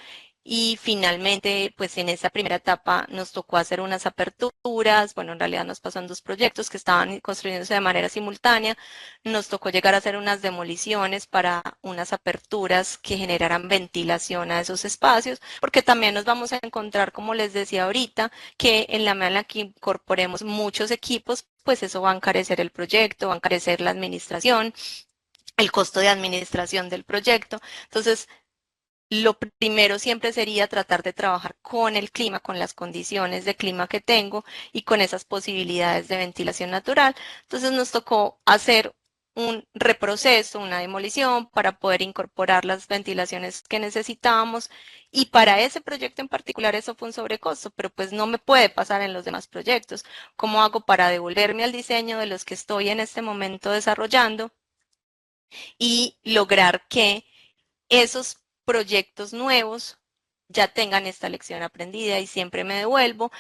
y finalmente, pues en esa primera etapa nos tocó hacer unas aperturas. Bueno, en realidad nos pasó en dos proyectos que estaban construyéndose de manera simultánea. Nos tocó llegar a hacer unas demoliciones para unas aperturas que generaran ventilación a esos espacios, porque también nos vamos a encontrar, como les decía ahorita, que en la medida en la que incorporemos muchos equipos, pues eso va a encarecer el proyecto, va a encarecer la administración, el costo de administración del proyecto. Entonces, lo primero siempre sería tratar de trabajar con el clima, con las condiciones de clima que tengo y con esas posibilidades de ventilación natural. Entonces nos tocó hacer un reproceso, una demolición para poder incorporar las ventilaciones que necesitábamos, y para ese proyecto en particular eso fue un sobrecosto, pero pues no me puede pasar en los demás proyectos. ¿Cómo hago para devolverme al diseño de los que estoy en este momento desarrollando y lograr que esos proyectos nuevos ya tengan esta lección aprendida? Y siempre me devuelvo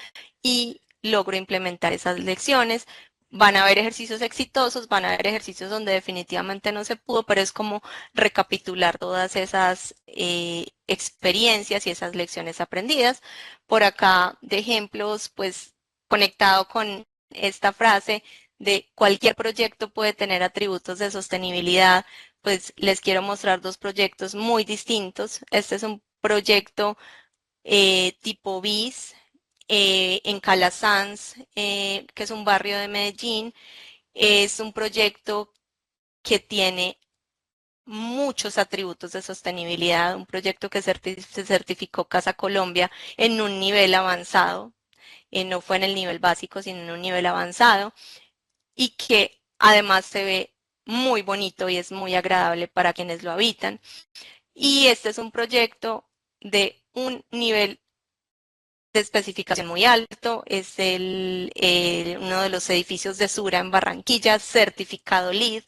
y logro implementar esas lecciones. Van a haber ejercicios exitosos, van a haber ejercicios donde definitivamente no se pudo, pero es como recapitular todas esas experiencias y esas lecciones aprendidas. Por acá, de ejemplos, pues conectado con esta frase de cualquier proyecto puede tener atributos de sostenibilidad, pues les quiero mostrar dos proyectos muy distintos. Este es un proyecto tipo BIS en Calasanz, que es un barrio de Medellín. Es un proyecto que tiene muchos atributos de sostenibilidad, un proyecto que se certificó Casa Colombia en un nivel avanzado, no fue en el nivel básico, sino en un nivel avanzado, y que además se ve muy bonito y es muy agradable para quienes lo habitan. Y este es un proyecto de un nivel de especificación muy alto. Es uno de los edificios de Sura en Barranquilla, certificado LEED,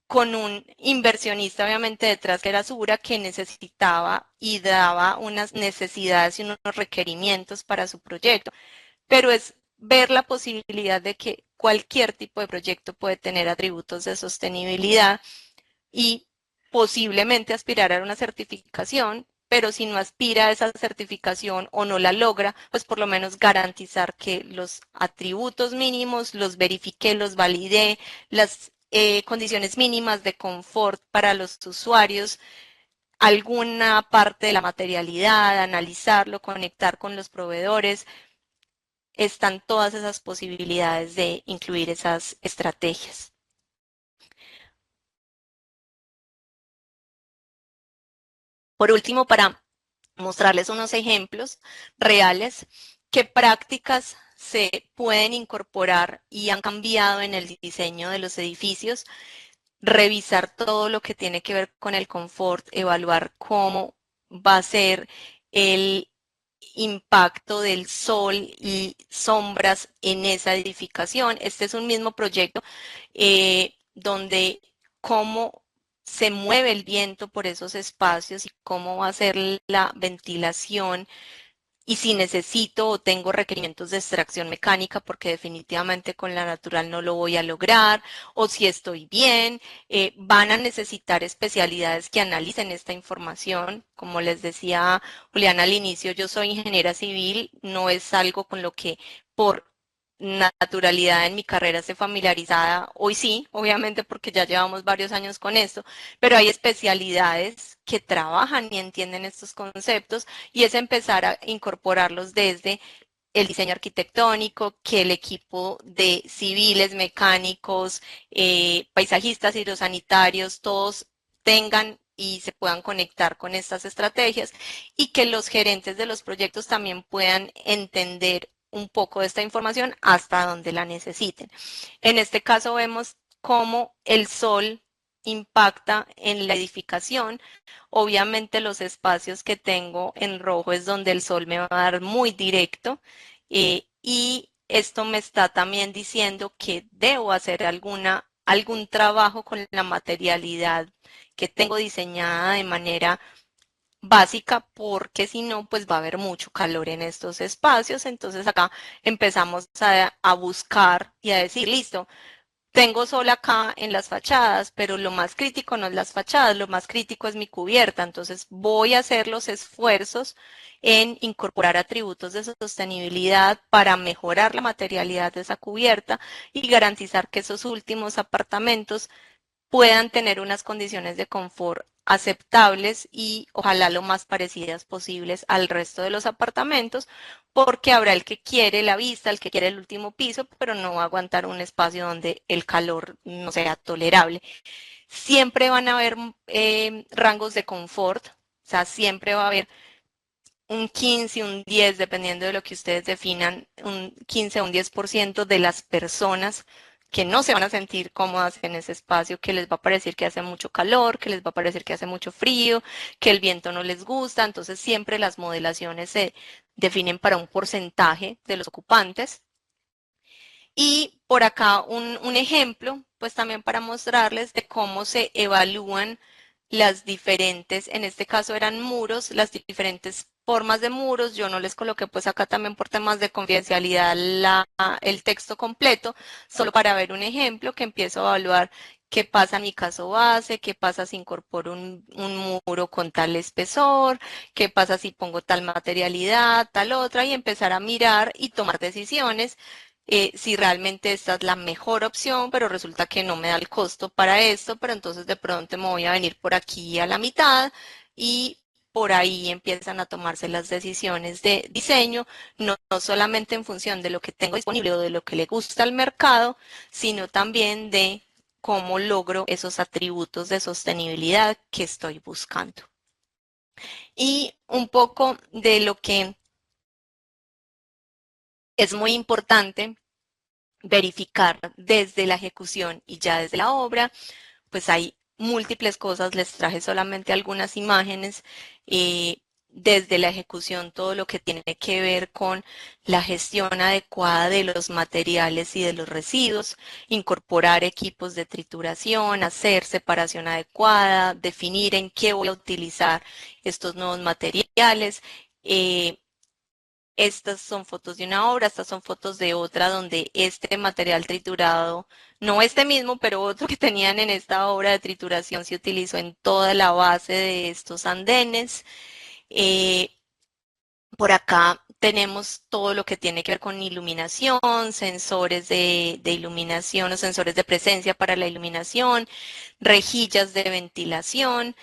con un inversionista obviamente detrás que era Sura, que necesitaba y daba unas necesidades y unos requerimientos para su proyecto. Pero es ver la posibilidad de que cualquier tipo de proyecto puede tener atributos de sostenibilidad y posiblemente aspirar a una certificación, pero si no aspira a esa certificación o no la logra, pues por lo menos garantizar que los atributos mínimos los verifique, los valide, las condiciones mínimas de confort para los usuarios, alguna parte de la materialidad, analizarlo, conectar con los proveedores. Están todas esas posibilidades de incluir esas estrategias. Por último, para mostrarles unos ejemplos reales, qué prácticas se pueden incorporar y han cambiado en el diseño de los edificios, revisar todo lo que tiene que ver con el confort, evaluar cómo va a ser el impacto del sol y sombras en esa edificación. Este es un mismo proyecto donde cómo se mueve el viento por esos espacios y cómo va a ser la ventilación y si necesito o tengo requerimientos de extracción mecánica, porque definitivamente con la natural no lo voy a lograr, o si estoy bien, van a necesitar especialidades que analicen esta información. Como les decía Juliana al inicio, yo soy ingeniera civil, no es algo con lo que por naturalidad en mi carrera esté familiarizada. Hoy sí, obviamente porque ya llevamos varios años con esto, pero hay especialidades que trabajan y entienden estos conceptos y es empezar a incorporarlos desde el diseño arquitectónico, que el equipo de civiles, mecánicos, paisajistas, hidrosanitarios, todos tengan y se puedan conectar con estas estrategias y que los gerentes de los proyectos también puedan entender un poco de esta información hasta donde la necesiten. En este caso vemos cómo el sol impacta en la edificación. Obviamente los espacios que tengo en rojo es donde el sol me va a dar muy directo y esto me está también diciendo que debo hacer algún trabajo con la materialidad que tengo diseñada de manera básica porque si no, pues va a haber mucho calor en estos espacios. Entonces acá empezamos a buscar y a decir, listo, tengo sol acá en las fachadas, pero lo más crítico no es las fachadas, lo más crítico es mi cubierta. Entonces voy a hacer los esfuerzos en incorporar atributos de sostenibilidad para mejorar la materialidad de esa cubierta y garantizar que esos últimos apartamentos puedan tener unas condiciones de confort aceptables y ojalá lo más parecidas posibles al resto de los apartamentos, porque habrá el que quiere la vista, el que quiere el último piso, pero no va a aguantar un espacio donde el calor no sea tolerable. Siempre van a haber rangos de confort, o sea, siempre va a haber un 15, un 10, dependiendo de lo que ustedes definan, un 15 o un 10% de las personas que no se van a sentir cómodas en ese espacio, que les va a parecer que hace mucho calor, que les va a parecer que hace mucho frío, que el viento no les gusta. Entonces siempre las modelaciones se definen para un porcentaje de los ocupantes. Y por acá un ejemplo, pues también para mostrarles de cómo se evalúan las diferentes, en este caso eran muros, las diferentes formas de muros. Yo no les coloqué pues acá también por temas de confidencialidad el texto completo, solo para ver un ejemplo que empiezo a evaluar qué pasa en mi caso base, qué pasa si incorporo un muro con tal espesor, qué pasa si pongo tal materialidad, tal otra, y empezar a mirar y tomar decisiones si realmente esta es la mejor opción, pero resulta que no me da el costo para esto, pero entonces de pronto me voy a venir por aquí a la mitad y por ahí empiezan a tomarse las decisiones de diseño, no solamente en función de lo que tengo disponible o de lo que le gusta al mercado, sino también de cómo logro esos atributos de sostenibilidad que estoy buscando. Y un poco de lo que es muy importante verificar desde la ejecución y ya desde la obra, pues hay múltiples cosas, les traje solamente algunas imágenes. Desde la ejecución, todo lo que tiene que ver con la gestión adecuada de los materiales y de los residuos, incorporar equipos de trituración, hacer separación adecuada, definir en qué voy a utilizar estos nuevos materiales. Estas son fotos de una obra, estas son fotos de otra donde este material triturado, no este mismo, pero otro que tenían en esta obra de trituración se utilizó en toda la base de estos andenes. Eh, por acá tenemos todo lo que tiene que ver con iluminación, sensores de iluminación o sensores de presencia para la iluminación, rejillas de ventilación.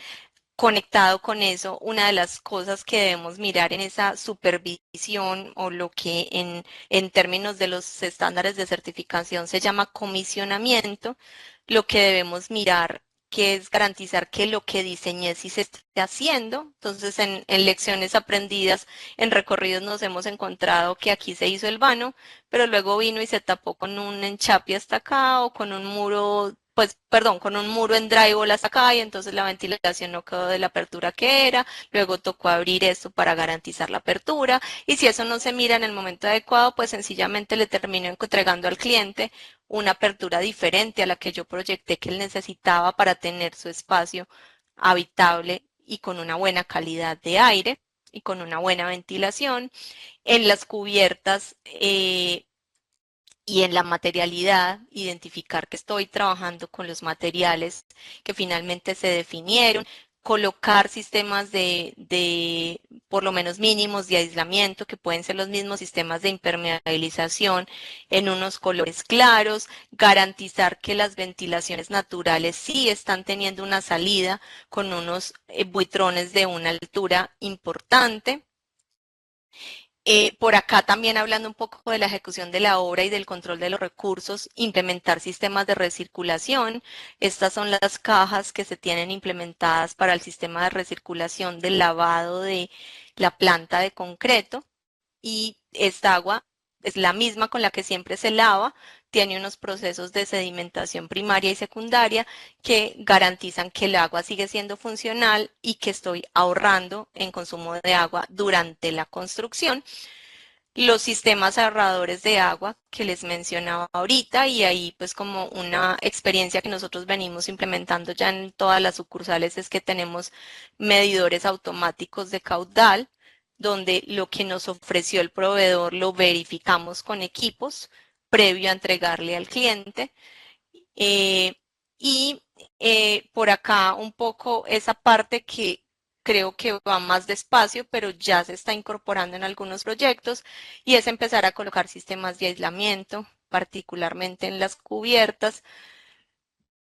Conectado con eso, una de las cosas que debemos mirar en esa supervisión o lo que en términos de los estándares de certificación se llama comisionamiento, lo que debemos mirar que es garantizar que lo que diseñé sí se esté haciendo. Entonces, en lecciones aprendidas, en recorridos nos hemos encontrado que aquí se hizo el vano, pero luego vino y se tapó con un enchape hasta acá o con un muro, pues, perdón, con un muro en drywall hasta acá y entonces la ventilación no quedó de la apertura que era. Luego tocó abrir esto para garantizar la apertura y si eso no se mira en el momento adecuado, pues sencillamente le termino entregando al cliente una apertura diferente a la que yo proyecté que él necesitaba para tener su espacio habitable y con una buena calidad de aire. y con una buena ventilación. En las cubiertas y en la materialidad, identificar que estoy trabajando con los materiales que finalmente se definieron, colocar sistemas de por lo menos mínimos de aislamiento, que pueden ser los mismos sistemas de impermeabilización en unos colores claros, garantizar que las ventilaciones naturales sí están teniendo una salida con unos buitrones de una altura importante. Por acá también hablando un poco de la ejecución de la obra y del control de los recursos, implementar sistemas de recirculación. Estas son las cajas que se tienen implementadas para el sistema de recirculación del lavado de la planta de concreto y esta agua es la misma con la que siempre se lava, tiene unos procesos de sedimentación primaria y secundaria que garantizan que el agua sigue siendo funcional y que estoy ahorrando en consumo de agua durante la construcción. Los sistemas ahorradores de agua que les mencionaba ahorita y ahí pues como una experiencia que nosotros venimos implementando ya en todas las sucursales es que tenemos medidores automáticos de caudal donde lo que nos ofreció el proveedor lo verificamos con equipos previo a entregarle al cliente. Eh, y por acá un poco esa parte que creo que va más despacio, pero ya se está incorporando en algunos proyectos, y es empezar a colocar sistemas de aislamiento, particularmente en las cubiertas.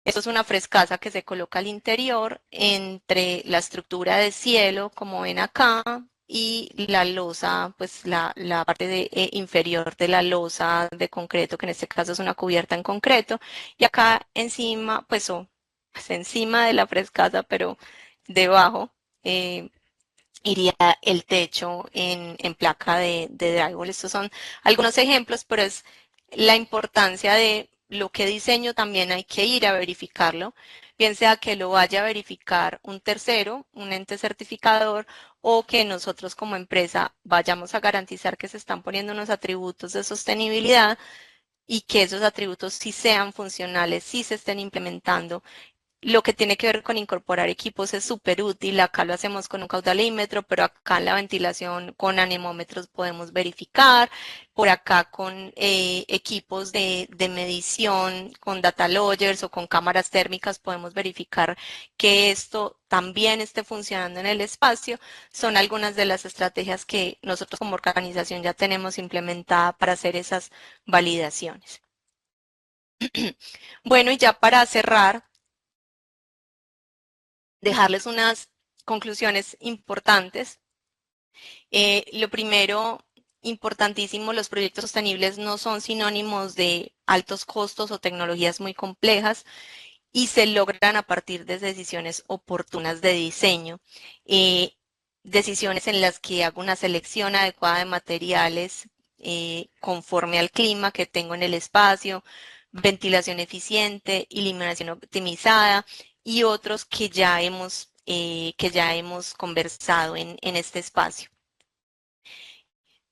Esto es una frescaza que se coloca al interior entre la estructura de cielo, como ven acá, y la losa, pues la parte inferior de la losa de concreto, que en este caso es una cubierta en concreto. Y acá encima, pues encima de la frescaza, pero debajo, eh, iría el techo en placa de drywall. Estos son algunos ejemplos, pero es la importancia de lo que diseño también hay que ir a verificarlo, bien sea que lo vaya a verificar un tercero, un ente certificador, o que nosotros como empresa vayamos a garantizar que se están poniendo unos atributos de sostenibilidad y que esos atributos sí sean funcionales, sí se estén implementando. Lo que tiene que ver con incorporar equipos es súper útil. Acá lo hacemos con un caudalímetro, pero acá en la ventilación con anemómetros podemos verificar. Por acá con equipos de medición, con data loggers o con cámaras térmicas podemos verificar que esto también esté funcionando en el espacio. Son algunas de las estrategias que nosotros como organización ya tenemos implementada para hacer esas validaciones. Bueno, y ya para cerrar, dejarles unas conclusiones importantes. Lo primero, importantísimo, los proyectos sostenibles no son sinónimos de altos costos o tecnologías muy complejas y se logran a partir de decisiones oportunas de diseño, eh, decisiones en las que hago una selección adecuada de materiales conforme al clima que tengo en el espacio, ventilación eficiente, iluminación optimizada y otros que ya hemos conversado en este espacio.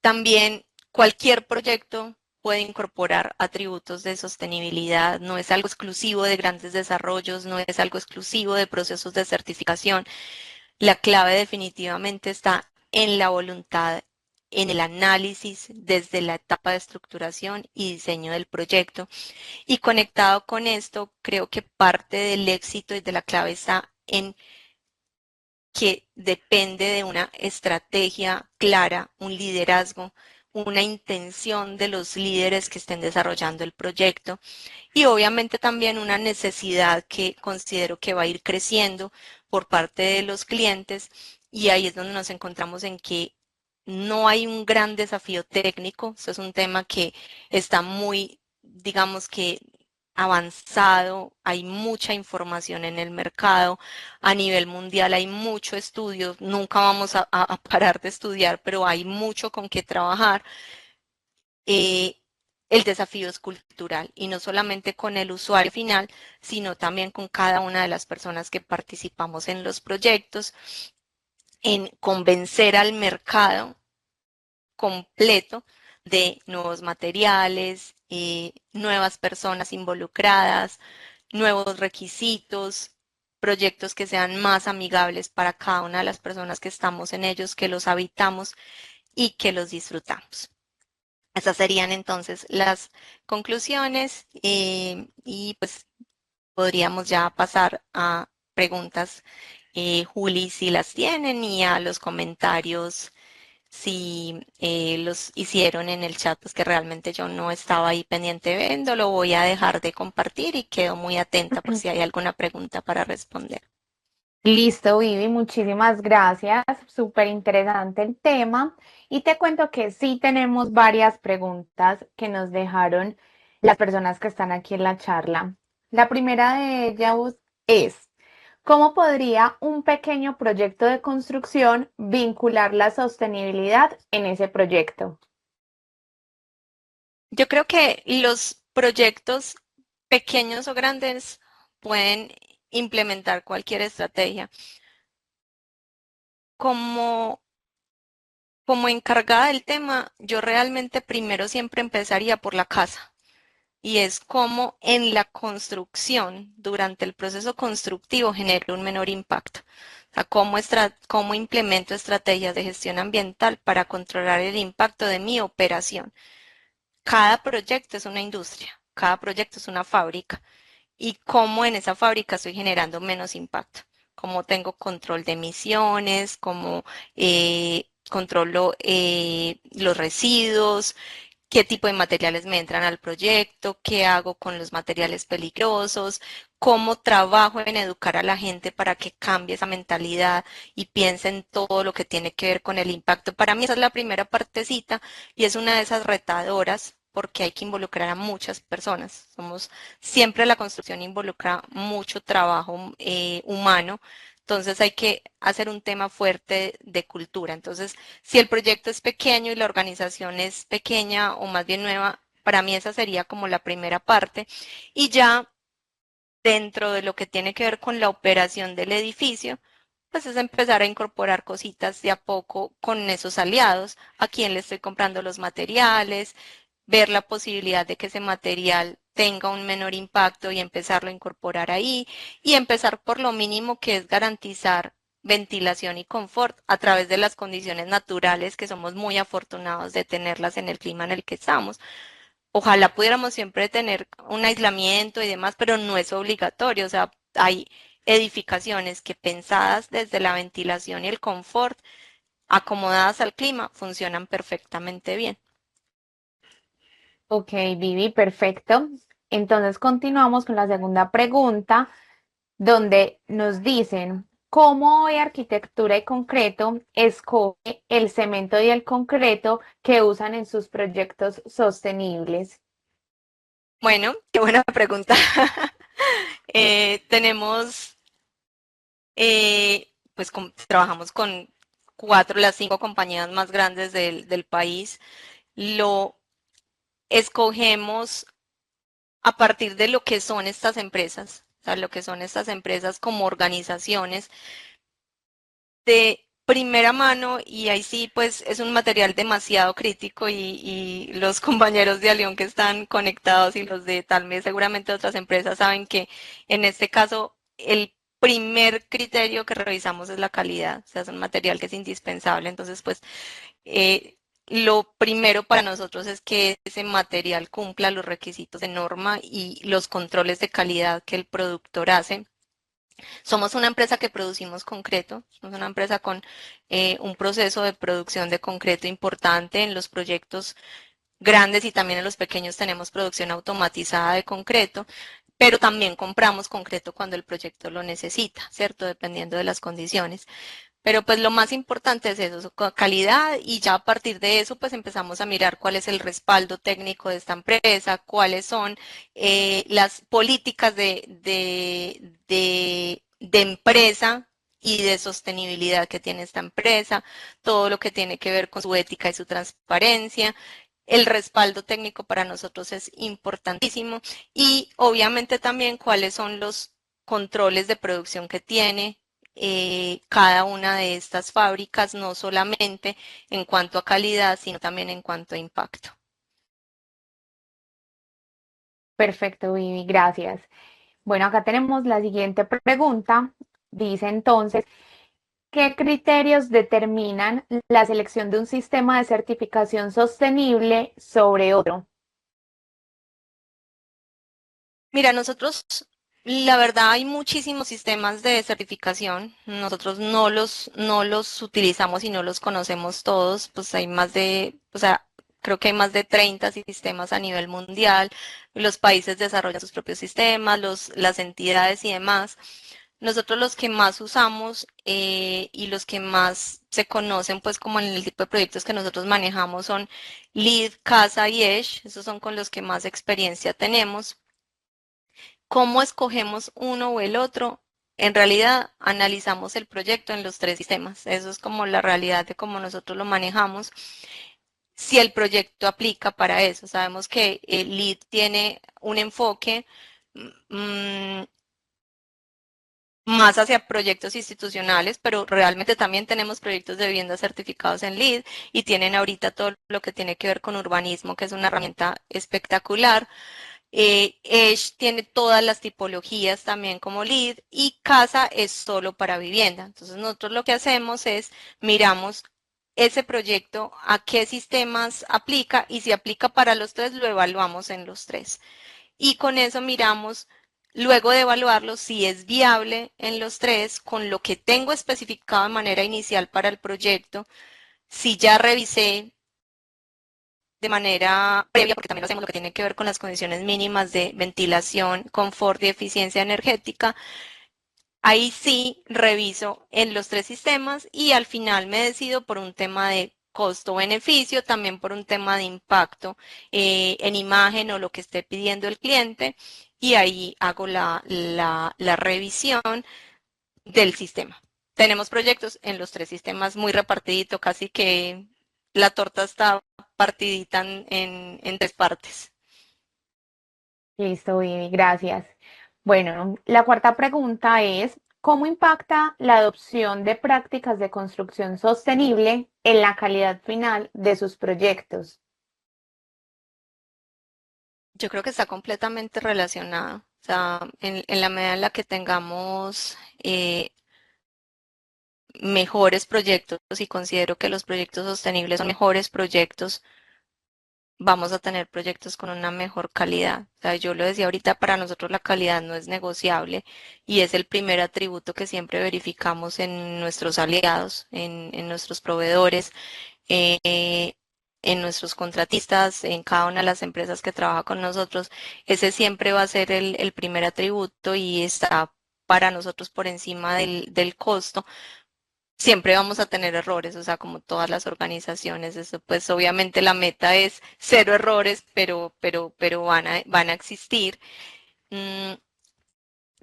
También cualquier proyecto puede incorporar atributos de sostenibilidad, no es algo exclusivo de grandes desarrollos, no es algo exclusivo de procesos de certificación. La clave definitivamente está en la voluntad, en el análisis desde la etapa de estructuración y diseño del proyecto. Y conectado con esto, creo que parte del éxito y de la clave está en que depende de una estrategia clara, un liderazgo, una intención de los líderes que estén desarrollando el proyecto y obviamente también una necesidad que considero que va a ir creciendo por parte de los clientes y ahí es donde nos encontramos en que no hay un gran desafío técnico, eso es un tema que está muy, digamos que avanzado, hay mucha información en el mercado, a nivel mundial hay mucho estudio, nunca vamos a parar de estudiar, pero hay mucho con qué trabajar. Eh, el desafío es cultural y no solamente con el usuario final, sino también con cada una de las personas que participamos en los proyectos, en convencer al mercado completo de nuevos materiales, nuevas personas involucradas, nuevos requisitos, proyectos que sean más amigables para cada una de las personas que estamos en ellos, que los habitamos y que los disfrutamos. Esas serían entonces las conclusiones y pues podríamos ya pasar a preguntas, Juli, si las tienen, y a los comentarios si los hicieron en el chat, pues que realmente yo no estaba ahí pendiente viendo, lo voy a dejar de compartir y quedo muy atenta por si hay alguna pregunta para responder. Listo, Vivi, muchísimas gracias. Súper interesante el tema. Y te cuento que sí tenemos varias preguntas que nos dejaron las personas que están aquí en la charla. La primera de ellas es, ¿cómo podría un pequeño proyecto de construcción vincular la sostenibilidad en ese proyecto? Yo creo que los proyectos pequeños o grandes pueden implementar cualquier estrategia. Como, como encargada del tema, yo realmente primero siempre empezaría por la casa. Y es cómo en la construcción, durante el proceso constructivo, genera un menor impacto. O sea, cómo implemento estrategias de gestión ambiental para controlar el impacto de mi operación. Cada proyecto es una industria, cada proyecto es una fábrica y cómo en esa fábrica estoy generando menos impacto, cómo tengo control de emisiones, cómo controlo los residuos, qué tipo de materiales me entran al proyecto, qué hago con los materiales peligrosos, cómo trabajo en educar a la gente para que cambie esa mentalidad y piense en todo lo que tiene que ver con el impacto. Para mí esa es la primera partecita y es una de esas retadoras porque hay que involucrar a muchas personas. Siempre la construcción involucra mucho trabajo humano, entonces hay que hacer un tema fuerte de cultura. Entonces, si el proyecto es pequeño y la organización es pequeña o más bien nueva, para mí esa sería como la primera parte. Y ya dentro de lo que tiene que ver con la operación del edificio, pues es empezar a incorporar cositas de a poco con esos aliados, a quién le estoy comprando los materiales, ver la posibilidad de que ese material tenga un menor impacto y empezarlo a incorporar ahí y empezar por lo mínimo que es garantizar ventilación y confort a través de las condiciones naturales que somos muy afortunados de tenerlas en el clima en el que estamos. Ojalá pudiéramos siempre tener un aislamiento y demás, pero no es obligatorio. O sea, hay edificaciones que pensadas desde la ventilación y el confort, acomodadas al clima, funcionan perfectamente bien. Ok, Vivi, perfecto. Entonces continuamos con la segunda pregunta, donde nos dicen, ¿cómo hoy Arquitectura y Concreto escoge el cemento y el concreto que usan en sus proyectos sostenibles? Bueno, qué buena pregunta. Tenemos, pues trabajamos con las 5 compañías más grandes del país. Lo escogemos a partir de lo que son estas empresas, o sea, lo que son estas empresas como organizaciones de primera mano y ahí sí, pues es un material demasiado crítico y los compañeros de Alión que están conectados y los de tal vez seguramente otras empresas saben que en este caso el primer criterio que revisamos es la calidad, o sea, es un material que es indispensable, entonces pues lo primero para nosotros es que ese material cumpla los requisitos de norma y los controles de calidad que el productor hace. Somos una empresa que producimos concreto, somos una empresa con un proceso de producción de concreto importante en los proyectos grandes y también en los pequeños tenemos producción automatizada de concreto, pero también compramos concreto cuando el proyecto lo necesita, ¿cierto? Dependiendo de las condiciones. Pero pues lo más importante es eso, su calidad y ya a partir de eso pues empezamos a mirar cuál es el respaldo técnico de esta empresa, cuáles son las políticas de empresa y de sostenibilidad que tiene esta empresa, todo lo que tiene que ver con su ética y su transparencia. El respaldo técnico para nosotros es importantísimo y obviamente también cuáles son los controles de producción que tiene cada una de estas fábricas, no solamente en cuanto a calidad, sino también en cuanto a impacto. Perfecto, Vivi, gracias. Bueno, acá tenemos la siguiente pregunta. Dice entonces, ¿qué criterios determinan la selección de un sistema de certificación sostenible sobre otro? Mira, nosotros, la verdad, hay muchísimos sistemas de certificación. Nosotros no los utilizamos y no los conocemos todos. Pues hay más de, o sea, creo que hay más de 30 sistemas a nivel mundial. Los países desarrollan sus propios sistemas, las entidades y demás. Nosotros los que más usamos y los que más se conocen, pues como en el tipo de proyectos que nosotros manejamos son LEED, CASA y EDGE. Esos son con los que más experiencia tenemos. ¿Cómo escogemos uno o el otro? En realidad, analizamos el proyecto en los tres sistemas. Eso es como la realidad de cómo nosotros lo manejamos. Si el proyecto aplica para eso, sabemos que el LEED tiene un enfoque mm, más hacia proyectos institucionales, pero realmente también tenemos proyectos de vivienda certificados en LEED y tienen ahorita todo lo que tiene que ver con urbanismo, que es una herramienta espectacular. Edge tiene todas las tipologías también como LEED y Casa es solo para vivienda. Entonces nosotros lo que hacemos es miramos ese proyecto a qué sistemas aplica y si aplica para los tres lo evaluamos en los tres. Y con eso miramos, luego de evaluarlo, si es viable en los tres con lo que tengo especificado de manera inicial para el proyecto, si ya revisé de manera previa, porque también hacemos lo que tiene que ver con las condiciones mínimas de ventilación, confort y eficiencia energética. Ahí sí reviso en los tres sistemas y al final me decido por un tema de costo-beneficio, también por un tema de impacto en imagen o lo que esté pidiendo el cliente y ahí hago la revisión del sistema. Tenemos proyectos en los tres sistemas muy repartidito, casi que la torta está partidita en tres partes. Listo, Vivi, gracias. Bueno, la cuarta pregunta es, ¿cómo impacta la adopción de prácticas de construcción sostenible en la calidad final de sus proyectos? Yo creo que está completamente relacionado. O sea, en la medida en la que tengamos mejores proyectos y considero que los proyectos sostenibles son mejores proyectos, vamos a tener proyectos con una mejor calidad. O sea, yo lo decía ahorita, para nosotros la calidad no es negociable y es el primer atributo que siempre verificamos en nuestros aliados, en nuestros proveedores, eh, en nuestros contratistas, en cada una de las empresas que trabaja con nosotros. Ese siempre va a ser el primer atributo y está para nosotros por encima del costo. Siempre vamos a tener errores, o sea, como todas las organizaciones, eso pues obviamente la meta es cero errores, pero van a existir. Mm,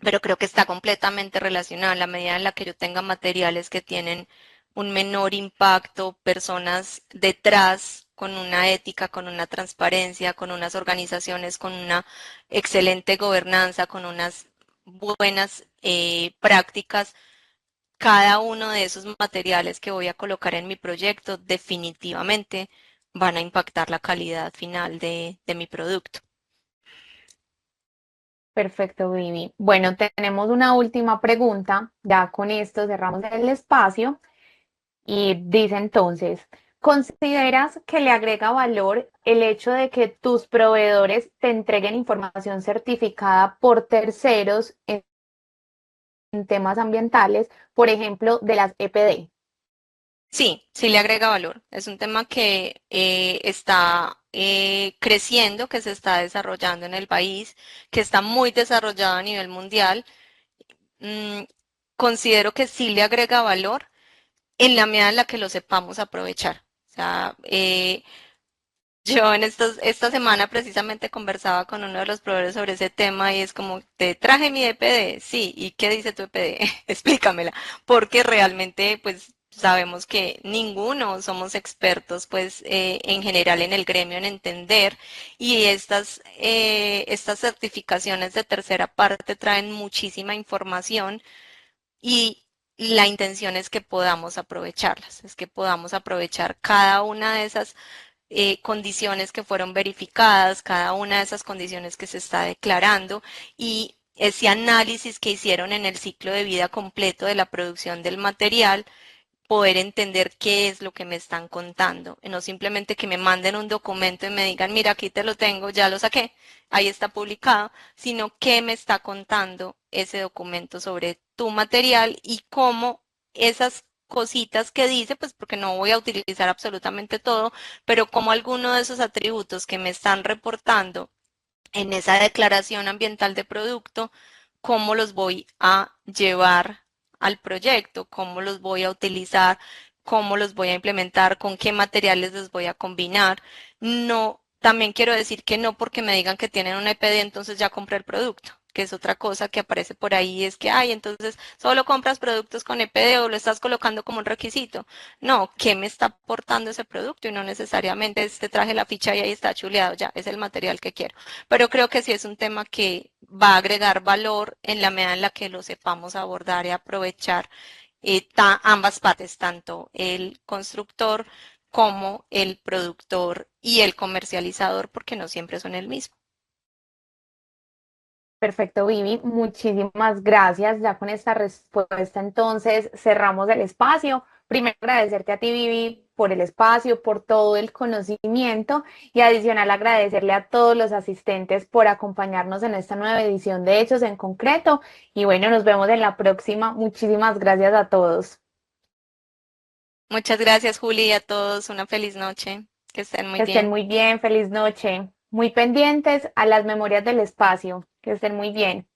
pero creo que está completamente relacionado en la medida en la que yo tenga materiales que tienen un menor impacto, personas detrás con una ética, con una transparencia, con unas organizaciones, con una excelente gobernanza, con unas buenas prácticas. Cada uno de esos materiales que voy a colocar en mi proyecto definitivamente van a impactar la calidad final de mi producto. Perfecto, Vivi. Bueno, tenemos una última pregunta. Ya con esto cerramos el espacio y dice entonces, ¿consideras que le agrega valor el hecho de que tus proveedores te entreguen información certificada por terceros en temas ambientales, por ejemplo, de las EPD? Sí, sí le agrega valor. Es un tema que está creciendo, que se está desarrollando en el país, que está muy desarrollado a nivel mundial. Mm, considero que sí le agrega valor en la medida en la que lo sepamos aprovechar. O sea, yo esta semana precisamente conversaba con uno de los proveedores sobre ese tema y es como, te traje mi EPD, sí, ¿y qué dice tu EPD? Explícamela, porque realmente pues sabemos que ninguno somos expertos pues en general en el gremio en entender y estas certificaciones de tercera parte traen muchísima información y la intención es que podamos aprovecharlas, es que podamos aprovechar cada una de esas condiciones que fueron verificadas, cada una de esas condiciones que se está declarando y ese análisis que hicieron en el ciclo de vida completo de la producción del material, poder entender qué es lo que me están contando, y no simplemente que me manden un documento y me digan, mira, aquí te lo tengo, ya lo saqué, ahí está publicado, sino qué me está contando ese documento sobre tu material y cómo esas cositas que dice, pues porque no voy a utilizar absolutamente todo, pero como alguno de esos atributos que me están reportando en esa declaración ambiental de producto, cómo los voy a llevar al proyecto, cómo los voy a utilizar, cómo los voy a implementar, con qué materiales los voy a combinar. No, también quiero decir que no porque me digan que tienen un EPD, entonces ya compré el producto, que es otra cosa que aparece por ahí, es que, ay, entonces solo compras productos con EPD o lo estás colocando como un requisito. No, ¿qué me está aportando ese producto? Y no necesariamente este traje la ficha y ahí está chuleado, ya, es el material que quiero. Pero creo que sí es un tema que va a agregar valor en la medida en la que lo sepamos abordar y aprovechar ambas partes, tanto el constructor como el productor y el comercializador, porque no siempre son el mismo. Perfecto, Vivi. Muchísimas gracias. Ya con esta respuesta, entonces cerramos el espacio. Primero, agradecerte a ti, Vivi, por el espacio, por todo el conocimiento y adicional agradecerle a todos los asistentes por acompañarnos en esta nueva edición de Hechos en Concreto. Y bueno, nos vemos en la próxima. Muchísimas gracias a todos. Muchas gracias, Juli, y a todos. Una feliz noche. Que estén muy Que estén bien. muy bien. Feliz noche. Muy pendientes a las memorias del espacio. Que estén muy bien.